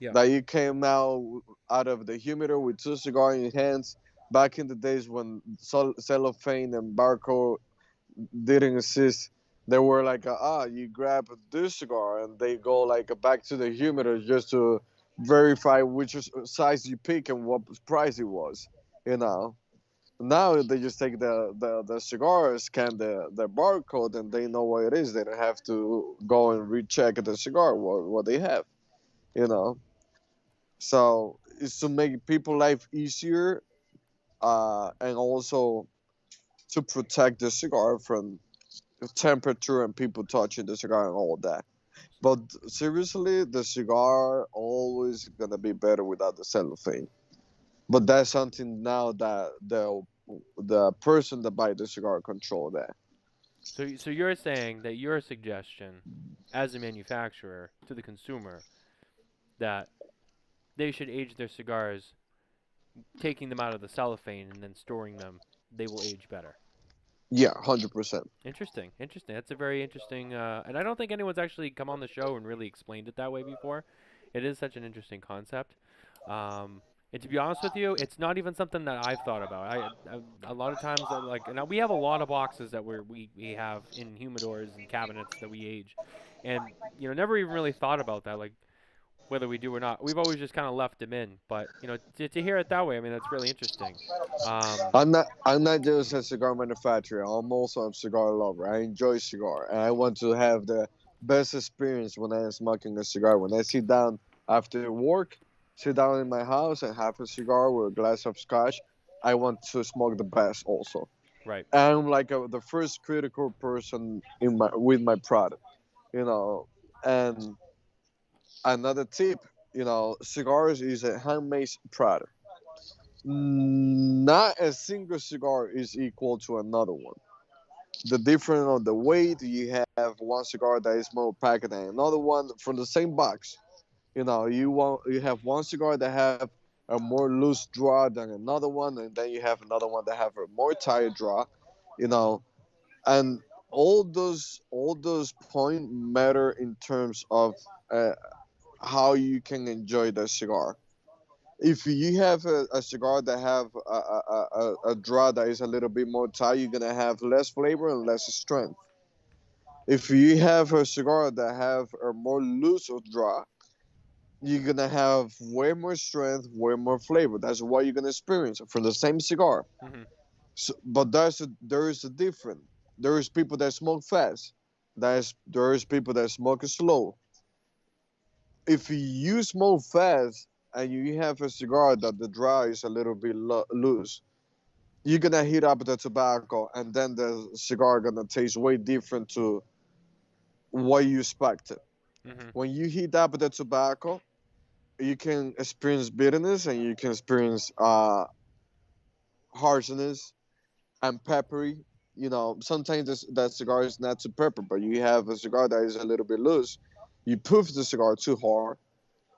yeah, that you came out of the humidor with two cigars in your hands. Back in the days when cellophane and barcode didn't exist, they were like, you grab this cigar and they go like back to the humidor just to verify which size you pick and what price it was, you know. Now they just take the cigar, scan the barcode, and they know what it is. They don't have to go and recheck the cigar what they have, you know. So it's to make people life easier, and also to protect the cigar from the temperature and people touching the cigar and all that. But seriously, the cigar always gonna be better without the cellophane. But that's something now that the person that buy the cigar control that. So you're saying that your suggestion, as a manufacturer to the consumer, that they should age their cigars, taking them out of the cellophane and then storing them, they will age better. Yeah, 100%. Interesting, interesting. That's a very interesting, and I don't think anyone's actually come on the show and really explained it that way before. It is such an interesting concept. And to be honest with you, it's not even something that I've thought about. A lot of times, like, now we have a lot of boxes that we have in humidors and cabinets that we age, and never even really thought about that, like whether we do or not. We've always just kind of left them in, but to hear it that way, I mean, that's really interesting. I'm not just a cigar manufacturer. I'm also a cigar lover. I enjoy cigar, and I want to have the best experience when I'm smoking a cigar. When I sit down after work, sit down in my house and have a cigar with a glass of scotch, I want to smoke the best also. Right. I'm like the first critical person with my product, you know. And another tip, cigars is a handmade product. Not a single cigar is equal to another one. The difference on the weight, you have one cigar that is more packed than another one from the same box. You have one cigar that have a more loose draw than another one, and then you have another one that have a more tight draw. You know, and all those points matter in terms of uh, how you can enjoy the cigar. If you have a cigar that have a draw that is a little bit more tight, you're gonna have less flavor and less strength. If you have a cigar that have a more loose draw, you're gonna have way more strength, way more flavor. That's what you're gonna experience from the same cigar. Hmm. So, but there is a difference. There is people that smoke fast. There is people that smoke slow. If you smoke fast and you have a cigar that the draw is a little bit loose, you're gonna heat up the tobacco, and then the cigar gonna taste way different to what you expected. Hmm. When you heat up the tobacco, you can experience bitterness and you can experience harshness and peppery. Sometimes that cigar is not too pepper, but you have a cigar that is a little bit loose. You puff the cigar too hard,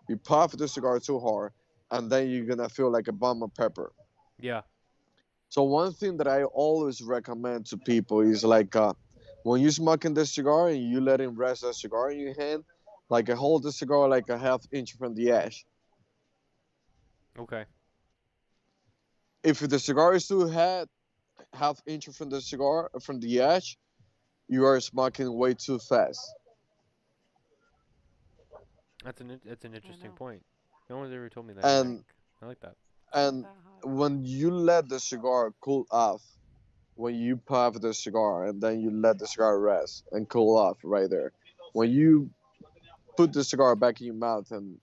you puff the cigar too hard, and then you're gonna feel like a bomb of pepper. Yeah. So one thing that I always recommend to people is like when you smoking the cigar and you let it rest the cigar in your hand, like hold the cigar like a half inch from the ash. Okay. If the cigar is too hot, half inch from the cigar from the ash, you are smoking way too fast. That's an I don't interesting know. point. No one's ever told me that either. And I like that. It's not and that hot. when you let the cigar cool off, when you puff the cigar and then you let the cigar rest and cool off right there, when you put the cigar back in your mouth and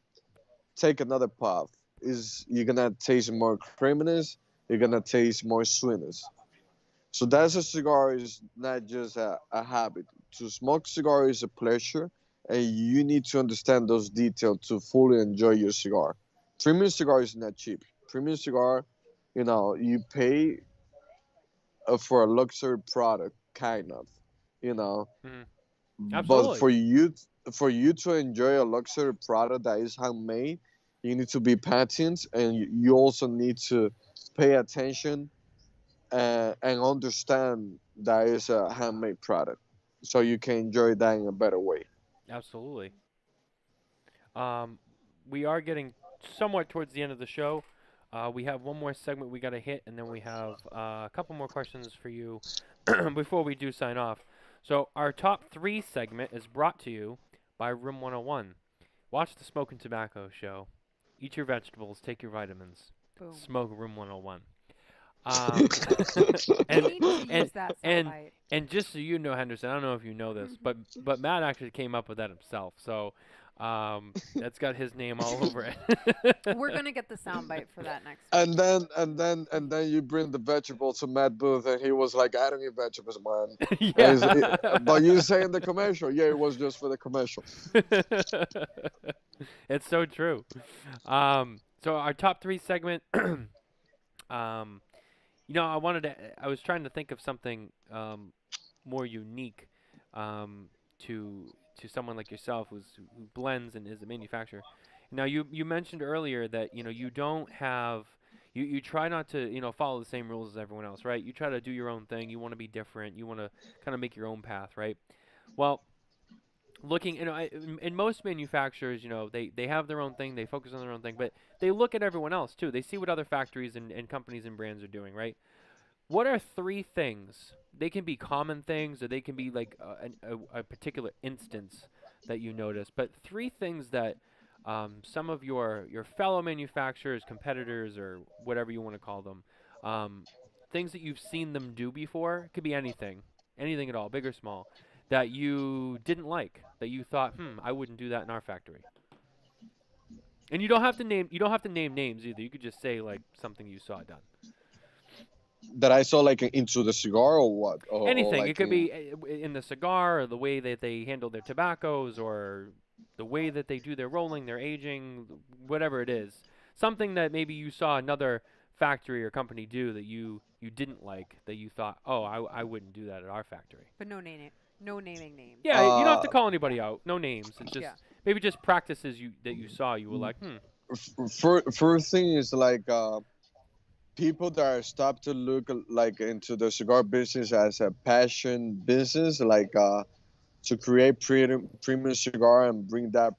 take another puff, is you're gonna taste more creaminess, you're gonna taste more sweetness. So that's a cigar is not just a habit. To smoke cigar is a pleasure, and you need to understand those details to fully enjoy your cigar. Premium cigar is not cheap. Premium cigar, you pay for a luxury product, kind of, you know. Hmm. But Absolutely. for you to enjoy a luxury product that is handmade, you need to be patient, and you also need to pay attention and understand that it's a handmade product, so you can enjoy that in a better way. Absolutely. Um, we are getting somewhat towards the end of the show. We have one more segment we got to hit, and then we have a couple more questions for you before we do sign off. So, our top three segment is brought to you by Room 101. Watch the Smokin' Tobacco show. Eat your vegetables, take your vitamins. Boom. Smoke Room 101. Um, We and need to and use that and soundbite. and just so you know, Henderson, I don't know if you know this, but Matt actually came up with that himself. So that's got his name all over it. We're gonna get the soundbite for that next week. And then you bring the vegetables to Matt Booth, and he was like, "I don't eat vegetables, man." And Yeah. but you say in the commercial, yeah, it was just for the commercial. It's so true. So our top three segment. um, I was trying to think of something more unique um, to someone like yourself who blends and is a manufacturer. Now you mentioned earlier that you don't have you try not to follow the same rules as everyone else, right? You try to do your own thing. You want to be different. You want to kind of make your own path, right? Well, looking in most manufacturers, they have their own thing. They focus on their own thing, but they look at everyone else too. They see what other factories and companies and brands are doing, right? What are three things? They can be common things, or they can be like a particular instance that you notice. But three things that some of your fellow manufacturers, competitors, or whatever you want to call them, things that you've seen them do before, could be anything, anything at all, big or small, that you didn't like, that you thought, I wouldn't do that in our factory. And you don't have to name names either. You could just say like something you saw done. That I saw like into the cigar or what, or Anything. It like could in. be in the cigar, or the way that they handle their tobaccos, or the way that they do their rolling, their aging, whatever it is. Something that maybe you saw another factory or company do that you didn't like, that you thought, oh, I wouldn't do that at our factory? But no naming names. Yeah, you don't have to call anybody out. No names. It's just Yeah. maybe just practices that you saw. You were like, First thing is like people that are stopped to look like into the cigar business as a passion business, like to create premium cigar and bring that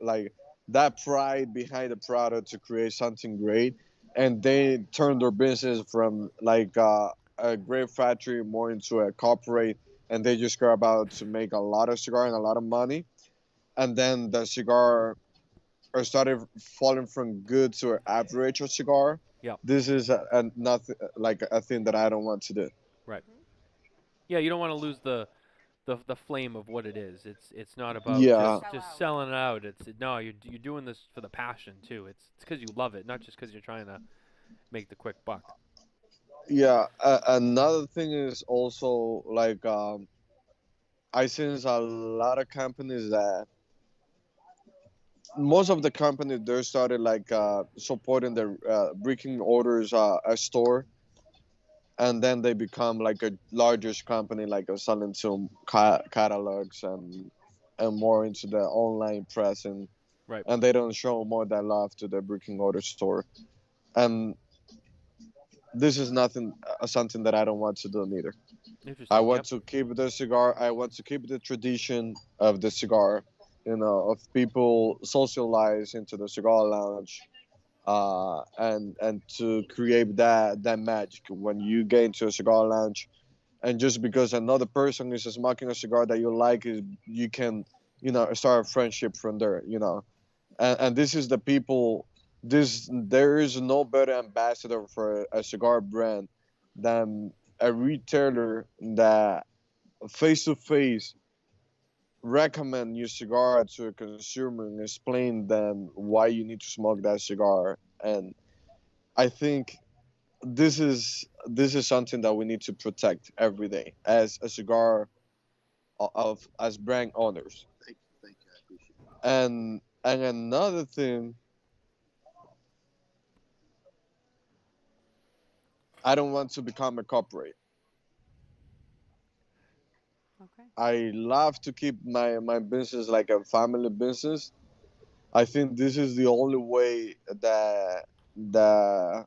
like that pride behind the product to create something great, and they turn their business from like a great factory more into a corporate, and they just care about to make a lot of cigar and a lot of money, and then the cigar or started falling from good to an average of cigar. yep, This is a nothing like a thing that I don't want to do. right. Yeah, you don't want to lose the flame of what it is. It's not about Yeah, just selling it out. It's no, you're doing this for the passion too. It's because you love it, not just because you're trying to make the quick buck. yeah. Another thing is also like I sense a lot of companies that most of the companies they started like supporting the brick and orders a store, and then they become like a largest company like selling to catalogs and more into the online press, Right. and they don't show more that love to the brick and mortar store. And this is nothing something that I don't want to do neither. I Interesting. want Yep. to keep the cigar. I want to keep the tradition of the cigar, of people socialize into the cigar lounge, and to create that magic when you get into a cigar lounge, and just because another person is smoking a cigar that you like, is you can start a friendship from there. And this is the people. There is no better ambassador for a cigar brand than a retailer that face to face recommend your cigar to a consumer and explain them why you need to smoke that cigar. And I think this is something that we need to protect every day as a cigar of as brand owners. And another thing, I don't want to become a corporate. Okay. I love to keep my business like a family business. I think this is the only way that that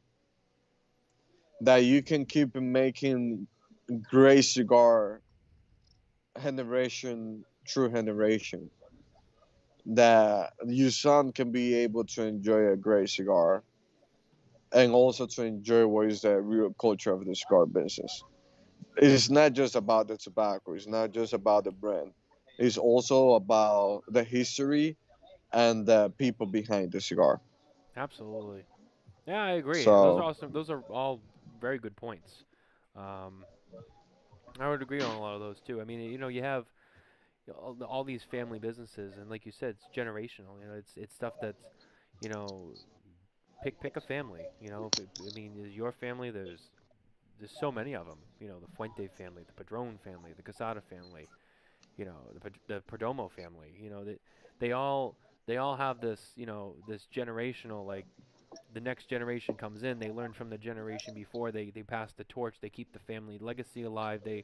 you can keep making great cigar generation through generation. That your son can be able to enjoy a great cigar and also to enjoy what is the real culture of the cigar business. It's not just about the tobacco. It's not just about the brand. It's also about the history and the people behind the cigar. Absolutely. Yeah, I agree. Those are So awesome. Those are all very good points. Um, I would agree on a lot of those too. I mean, you have all these family businesses, and like you said, it's generational. It's stuff that's, you know, pick a family. If I mean, is your family? There's so many of them. The Fuente family, the Padron family, the Casada family. The Perdomo family. They all they all have this. This generational, like, the next generation comes in, they learn from the generation before, they pass the torch, they keep the family legacy alive, they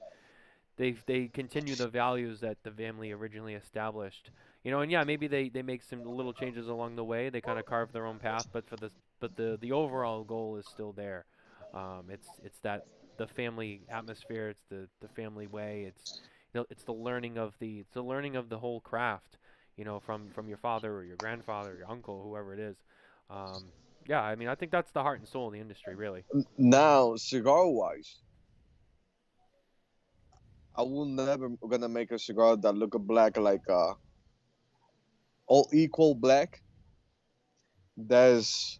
continue the values that the family originally established. And yeah, maybe they make some little changes along the way, they kind of carve their own path, but the overall goal is still there. It's that the family atmosphere, it's the family way, it's the learning of the whole craft, from your father or your grandfather or your uncle, whoever it is. um, yeah, I mean, I think that's the heart and soul of the industry, really. now, cigar wise, I will never gonna make a cigar that look black like all equal black. There's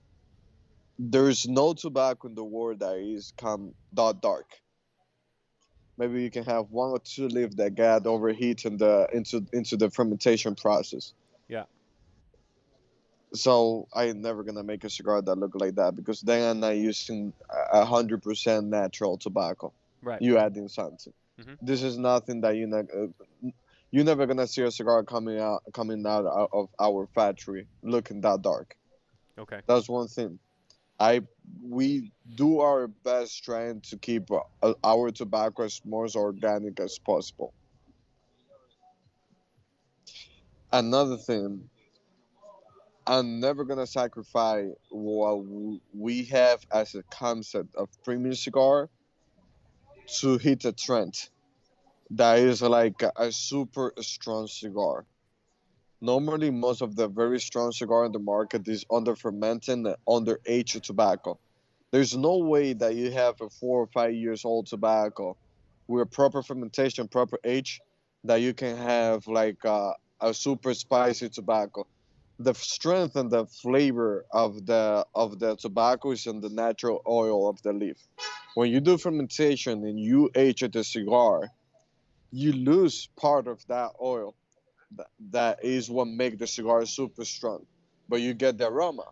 no tobacco in the world that is come that dark. Maybe you can have one or two leaf that got overheat into the fermentation process. Yeah, So I ain't never gonna make a cigar that look like that because then I'm not using 100% natural tobacco. right. You adding something. Hmm. This is nothing that you're never gonna see a cigar coming out of our factory looking that dark. Okay. That's one thing. I we do our best trying to keep our tobacco as most organic as possible. Another thing, I'm never gonna sacrifice what we have as a concept of premium cigar to hit a trend that is like a super strong cigar. Normally, most of the very strong cigar in the market is under fermenting and under aged tobacco. There's no way that you have a 4 or 5 years old tobacco with proper fermentation, proper age, that you can have like a super spicy tobacco. The strength and the flavor of the tobacco is in the natural oil of the leaf. When you do fermentation and you age the cigar, you lose part of that oil. That is what makes the cigar super strong. But you get the aroma.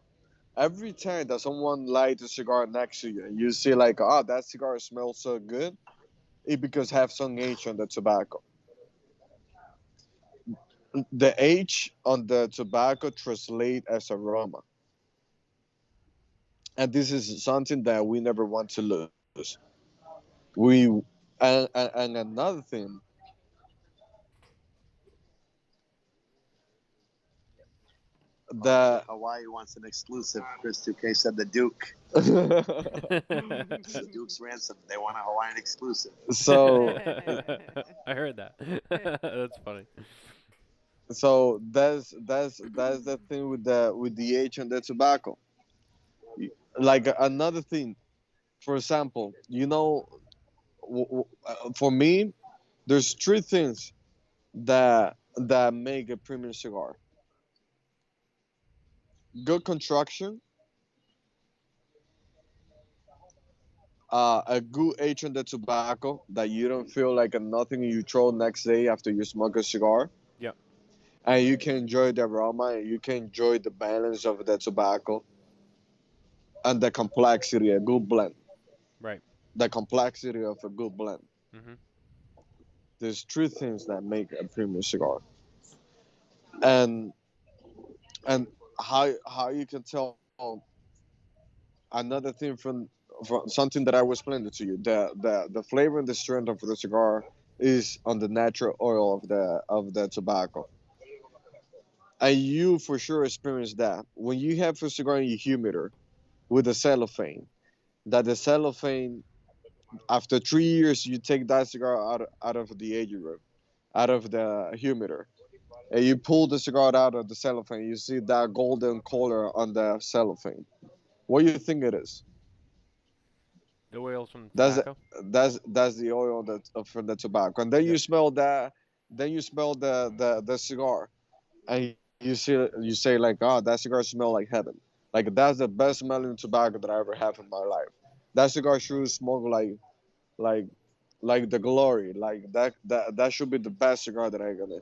Every time that someone lights a cigar next to you and you see like, oh, that cigar smells so good, it because have some age on the tobacco. The age on the tobacco translate as aroma. And this is something that we never want to lose. We and another thing that Hawaii wants an exclusive. Chris 2K said the Duke. The Duke's ransom. They want a Hawaiian exclusive. so I heard that. That's funny. so that's the thing with the age on the tobacco. Like another thing, for example, for me, there's three things that make a premium cigar: good construction, a good age on the tobacco that you don't feel like a nothing you throw next day after you smoke a cigar, Yep. and you can enjoy the aroma and you can enjoy the balance of the tobacco and the complexity, a good blend. Right. The complexity of a good blend. Mhm. There's three things that make a premium cigar, and and how you can tell another thing from something that I was explaining to you. The flavor and the strength of the cigar is on the natural oil of the tobacco, and you for sure experience that when you have a cigar in your humidor with the cellophane. That the cellophane, after 3 years, you take that cigar out of the aging room, out of the humidor, and you pull the cigar out of the cellophane. You see that golden color on the cellophane. What do you think it is? The oils from That's tobacco. that's the oil that from the tobacco, and then Yeah. you smell that. Then you smell the cigar, and you say like, oh, that cigar smell like heaven. Like that's the best smelling tobacco that I ever have in my life. That cigar should smoke like like the glory. Like that should be the best cigar that I gonna.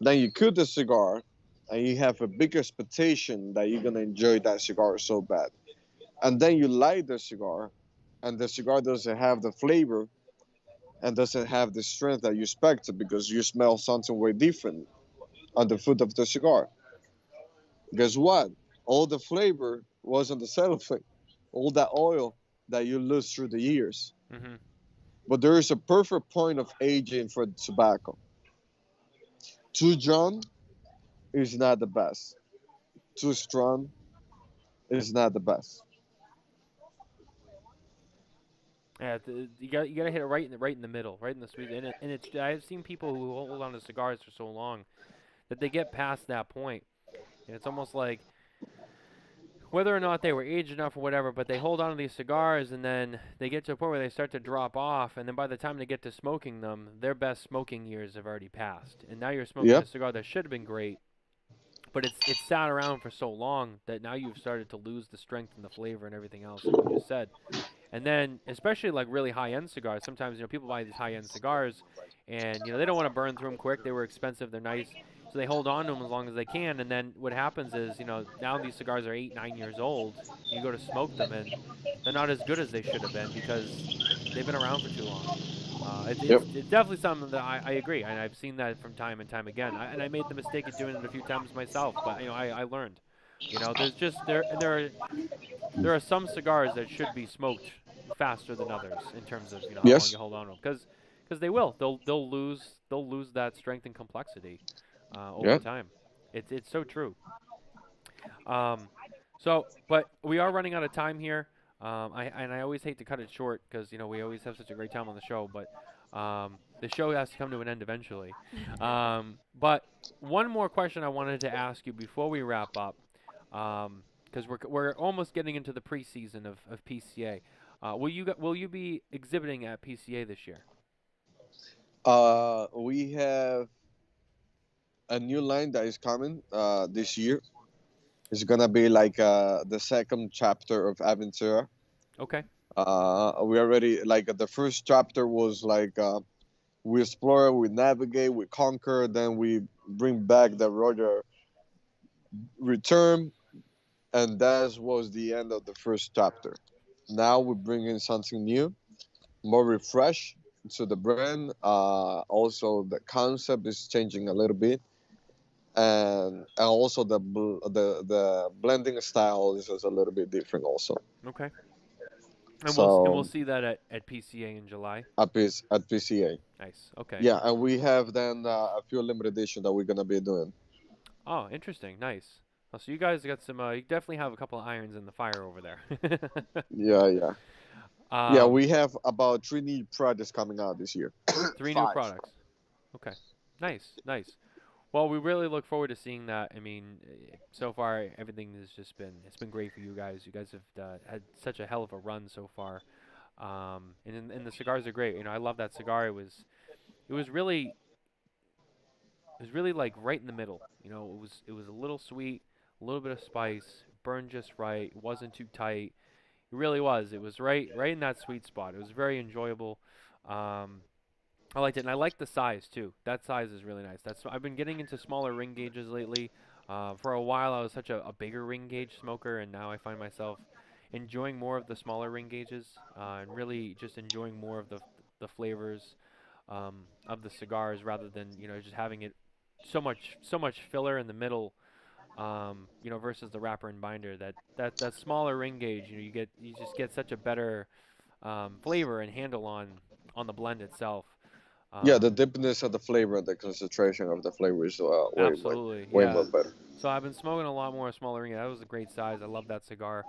Then you cut the cigar, and you have a big expectation that you're gonna enjoy that cigar so bad. And then you light the cigar, and the cigar doesn't have the flavor and doesn't have the strength that you expected because you smell something way different on the foot of the cigar. Guess what? All the flavor was on the cellophane, all that oil that you lose through the years. Mhm. But there is a perfect point of aging for tobacco. Too young is not the best. Too strong is not the best. Yeah, you got to hit it right in the middle, right in the sweet. And it's I've seen people who hold on to cigars for so long that they get past that point, and it's almost like whether or not they were aged enough or whatever, but they hold on to these cigars and then they get to a point where they start to drop off, and then by the time they get to smoking them, their best smoking years have already passed, and now you're smoking a Yep. cigar that should have been great, but it's sat around for so long that now you've started to lose the strength and the flavor and everything else, like you just said. And then, especially like really high-end cigars, sometimes people buy these high-end cigars, and they don't want to burn through them quick. They were expensive. They're nice, so they hold on to them as long as they can. And then what happens is, now these cigars are 8, 9 years old. You go to smoke them, and they're not as good as they should have been because they've been around for too long. Yep. It's definitely something that I agree, and I've seen that from time and time again. And I made the mistake of doing it a few times myself, but I learned. You know, there's just there are some cigars that should be smoked faster than others in terms of how long Yes. you hold on to them because they'll lose that strength and complexity over Yeah. time. It's so true. Um, but we are running out of time here. I always hate to cut it short because we always have such a great time on the show, but the show has to come to an end eventually. But one more question I wanted to ask you before we wrap up, because we're almost getting into the preseason of PCA. Will you be exhibiting at PCA this year? We have a new line that is coming this year. It's gonna be like the second chapter of ADVentura. Okay. We already like the first chapter was like we explore, we navigate, we conquer, then we bring back the Roger return, and that was the end of the first chapter. Now we bring in something new, more refresh to the brand. Also, the concept is changing a little bit, and also the blending style is just a little bit different also. Okay. And we'll So see that at PCA in July. at PCA, Nice. Okay. yeah, and we have then a few limited edition that we're gonna be doing. Oh, interesting. Nice. Oh, so you guys got some. You definitely have a couple of irons in the fire over there. Yeah, yeah, yeah. um, We have about three new projects coming out this year. three new Five. products. Okay. Nice. Nice. Well, we really look forward to seeing that. I mean, so far everything has just been great for you guys. You guys have had such a hell of a run so far. And the cigars are great. I love that cigar. It was really like right in the middle. It was a little sweet, a little bit of spice, burned just right. It wasn't too tight. It really was. It was right in that sweet spot. It was very enjoyable. Um, I liked it, and I liked the size too. That size is really nice. I've been getting into smaller ring gauges lately. For a while, I was such a bigger ring gauge smoker, and now I find myself enjoying more of the smaller ring gauges and really just enjoying more of the flavors of the cigars rather than just having it so much filler in the middle. Versus the wrapper and binder. That smaller ring gauge, you just get such a better flavor and handle on the blend itself. Yeah, the Um, deepness of the flavor and the concentration of the flavor is Absolutely, way more yeah. better. So I've been smoking a lot more smaller ring. That was a great size. I love that cigar.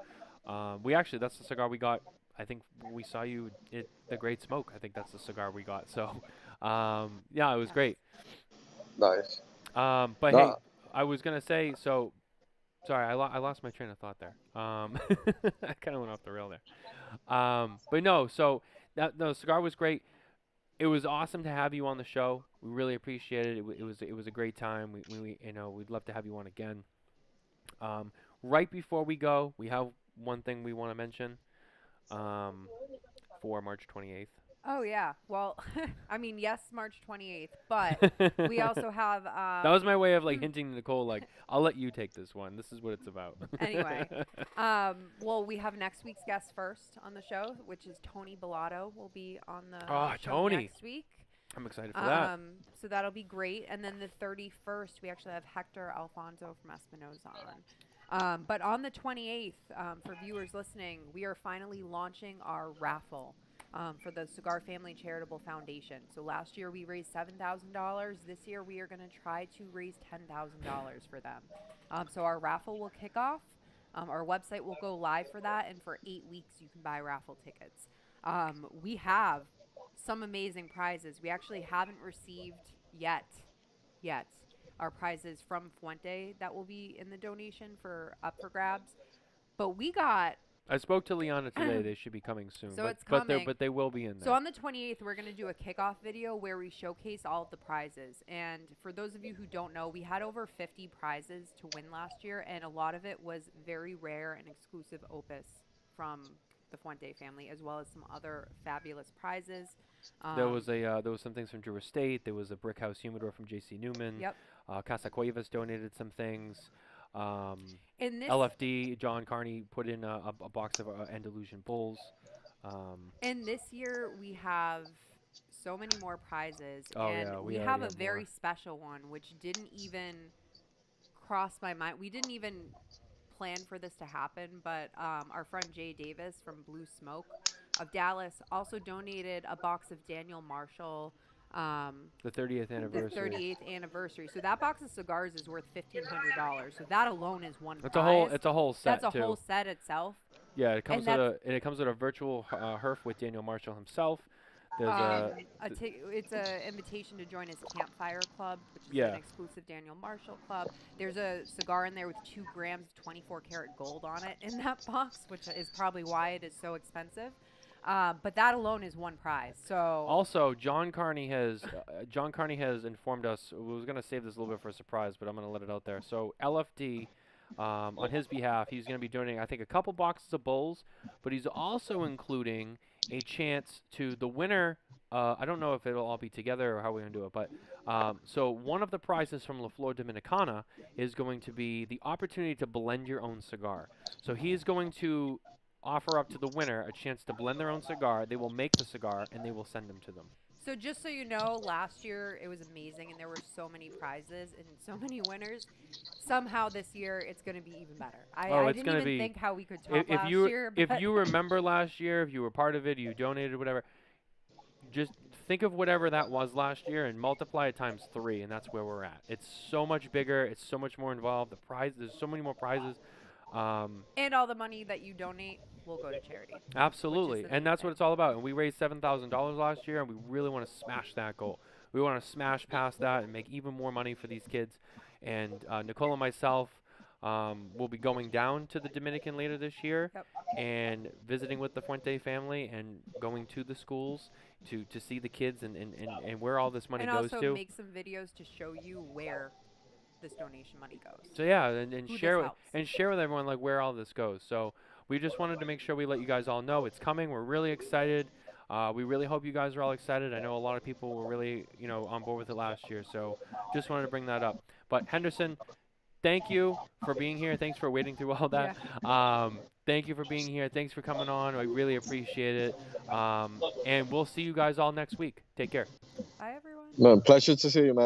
That's the cigar we got. I think we saw you at the Great Smoke. I think that's the cigar we got. So, yeah, it was Yes. great. Nice. But hey, No, I was gonna say so. Sorry, I lost my train of thought there. I kind of went off the rail there. But no, so that no cigar was great. It was awesome to have you on the show. We really appreciate it. It was a great time. We'd love to have you on again. Right before we go, we have one thing we want to mention um, for March 28th. Oh yeah. Well, I mean, yes, March 28th, but we also have That was my way of like hinting to Nicole, like, I'll let you take this one. This is what it's about. Anyway, well, we have next week's guest first on the show, which is Tony Bellato will be on the show Tony. next week. I'm excited for that. So that'll be great. And then the 31st, we actually have Hector Alfonso from Espinosa on. But on the 28th, for viewers listening, we are finally launching our raffle for the Cigar Family Charitable Foundation. So last year we raised $7,000. This year we are going to try to raise $10,000 for them. So our raffle will kick off. Our website will go live for that, and for 8 weeks you can buy raffle tickets. We have some amazing prizes. We actually haven't received yet our prizes from Fuente that will be in the donation up for grabs. But we got I spoke to Liana today. They should be coming soon. So but, it's but coming. they will be in there. So on the 28th, we're going to do a kickoff video where we showcase all of the prizes. And for those of you who don't know, we had over 50 prizes to win last year, and a lot of it was very rare and exclusive opus from the Fuente family, as well as some other fabulous prizes. There was some things from Drew Estate. There was a Brick House Humidor from J.C. Newman. Yep. Casa Cuevas donated some things. In this, LFD, John Carney put in a box of Andalusian Bulls. and this year we have so many more prizes, Oh, and yeah, we we have already a have very more. special one, which didn't even cross my mind. We didn't even plan for this to happen, but our friend Jay Davis from Blue Smoke of Dallas also donated a box of Daniel Marshall. The 30th anniversary. The 38th anniversary. So that box of cigars is worth $1,500. So that alone is one It's prize. a whole. It's a whole set That's a too. whole set itself. Yeah, it comes with a virtual herf with Daniel Marshall himself. There's It's an invitation to join his Campfire Club, which is Yeah. an exclusive Daniel Marshall club. There's a cigar in there with 2 grams of 24 karat gold on it in that box, which is probably why it is so expensive. But that alone is one prize. So also John Carney has informed us. We was gonna save this a little bit for a surprise, but I'm gonna let it out there. So LFD, on his behalf, he's gonna be donating I think a couple boxes of bowls, but he's also including a chance to the winner. I don't know if it'll all be together or how we're gonna do it, but so one of the prizes from La Flor Dominicana is going to be the opportunity to blend your own cigar. So he's going to offer up to the winner a chance to blend their own cigar. They will make the cigar and they will send them to them. So just so you know, last year it was amazing and there were so many prizes and so many winners. Somehow this year it's going to be even better. I it's didn't gonna even be think how we could top last you year. if but you remember last year, if you were part of it, you donated whatever, just think of whatever that was last year and multiply it times 3, and that's where we're at. It's so much bigger. It's so much more involved. There's so many more prizes. and all the money that you donate will go to charity. Absolutely, Which is the and main that's thing. what it's all about. And we raised $7,000 last year, and we really want to smash that goal. We want to smash past that and make even more money for these kids. And Nicole and myself will be going down to the Dominican later this year Yep. and visiting with the Fuente family and going to the schools to see the kids and where all this money And goes also to. make some videos to show you where this donation money goes. So yeah, and Who this share helps. with everyone like where all this goes. So we just wanted to make sure we let you guys all know it's coming. We're really excited. We really hope you guys are all excited. I know a lot of people were really on board with it last year. So just wanted to bring that up. But Henderson, thank you for being here. Thanks for waiting through all that. Thank you for being here. Thanks for coming on. I really appreciate it. And we'll see you guys all next week. Take care. Bye, everyone. Man, pleasure to see you, man.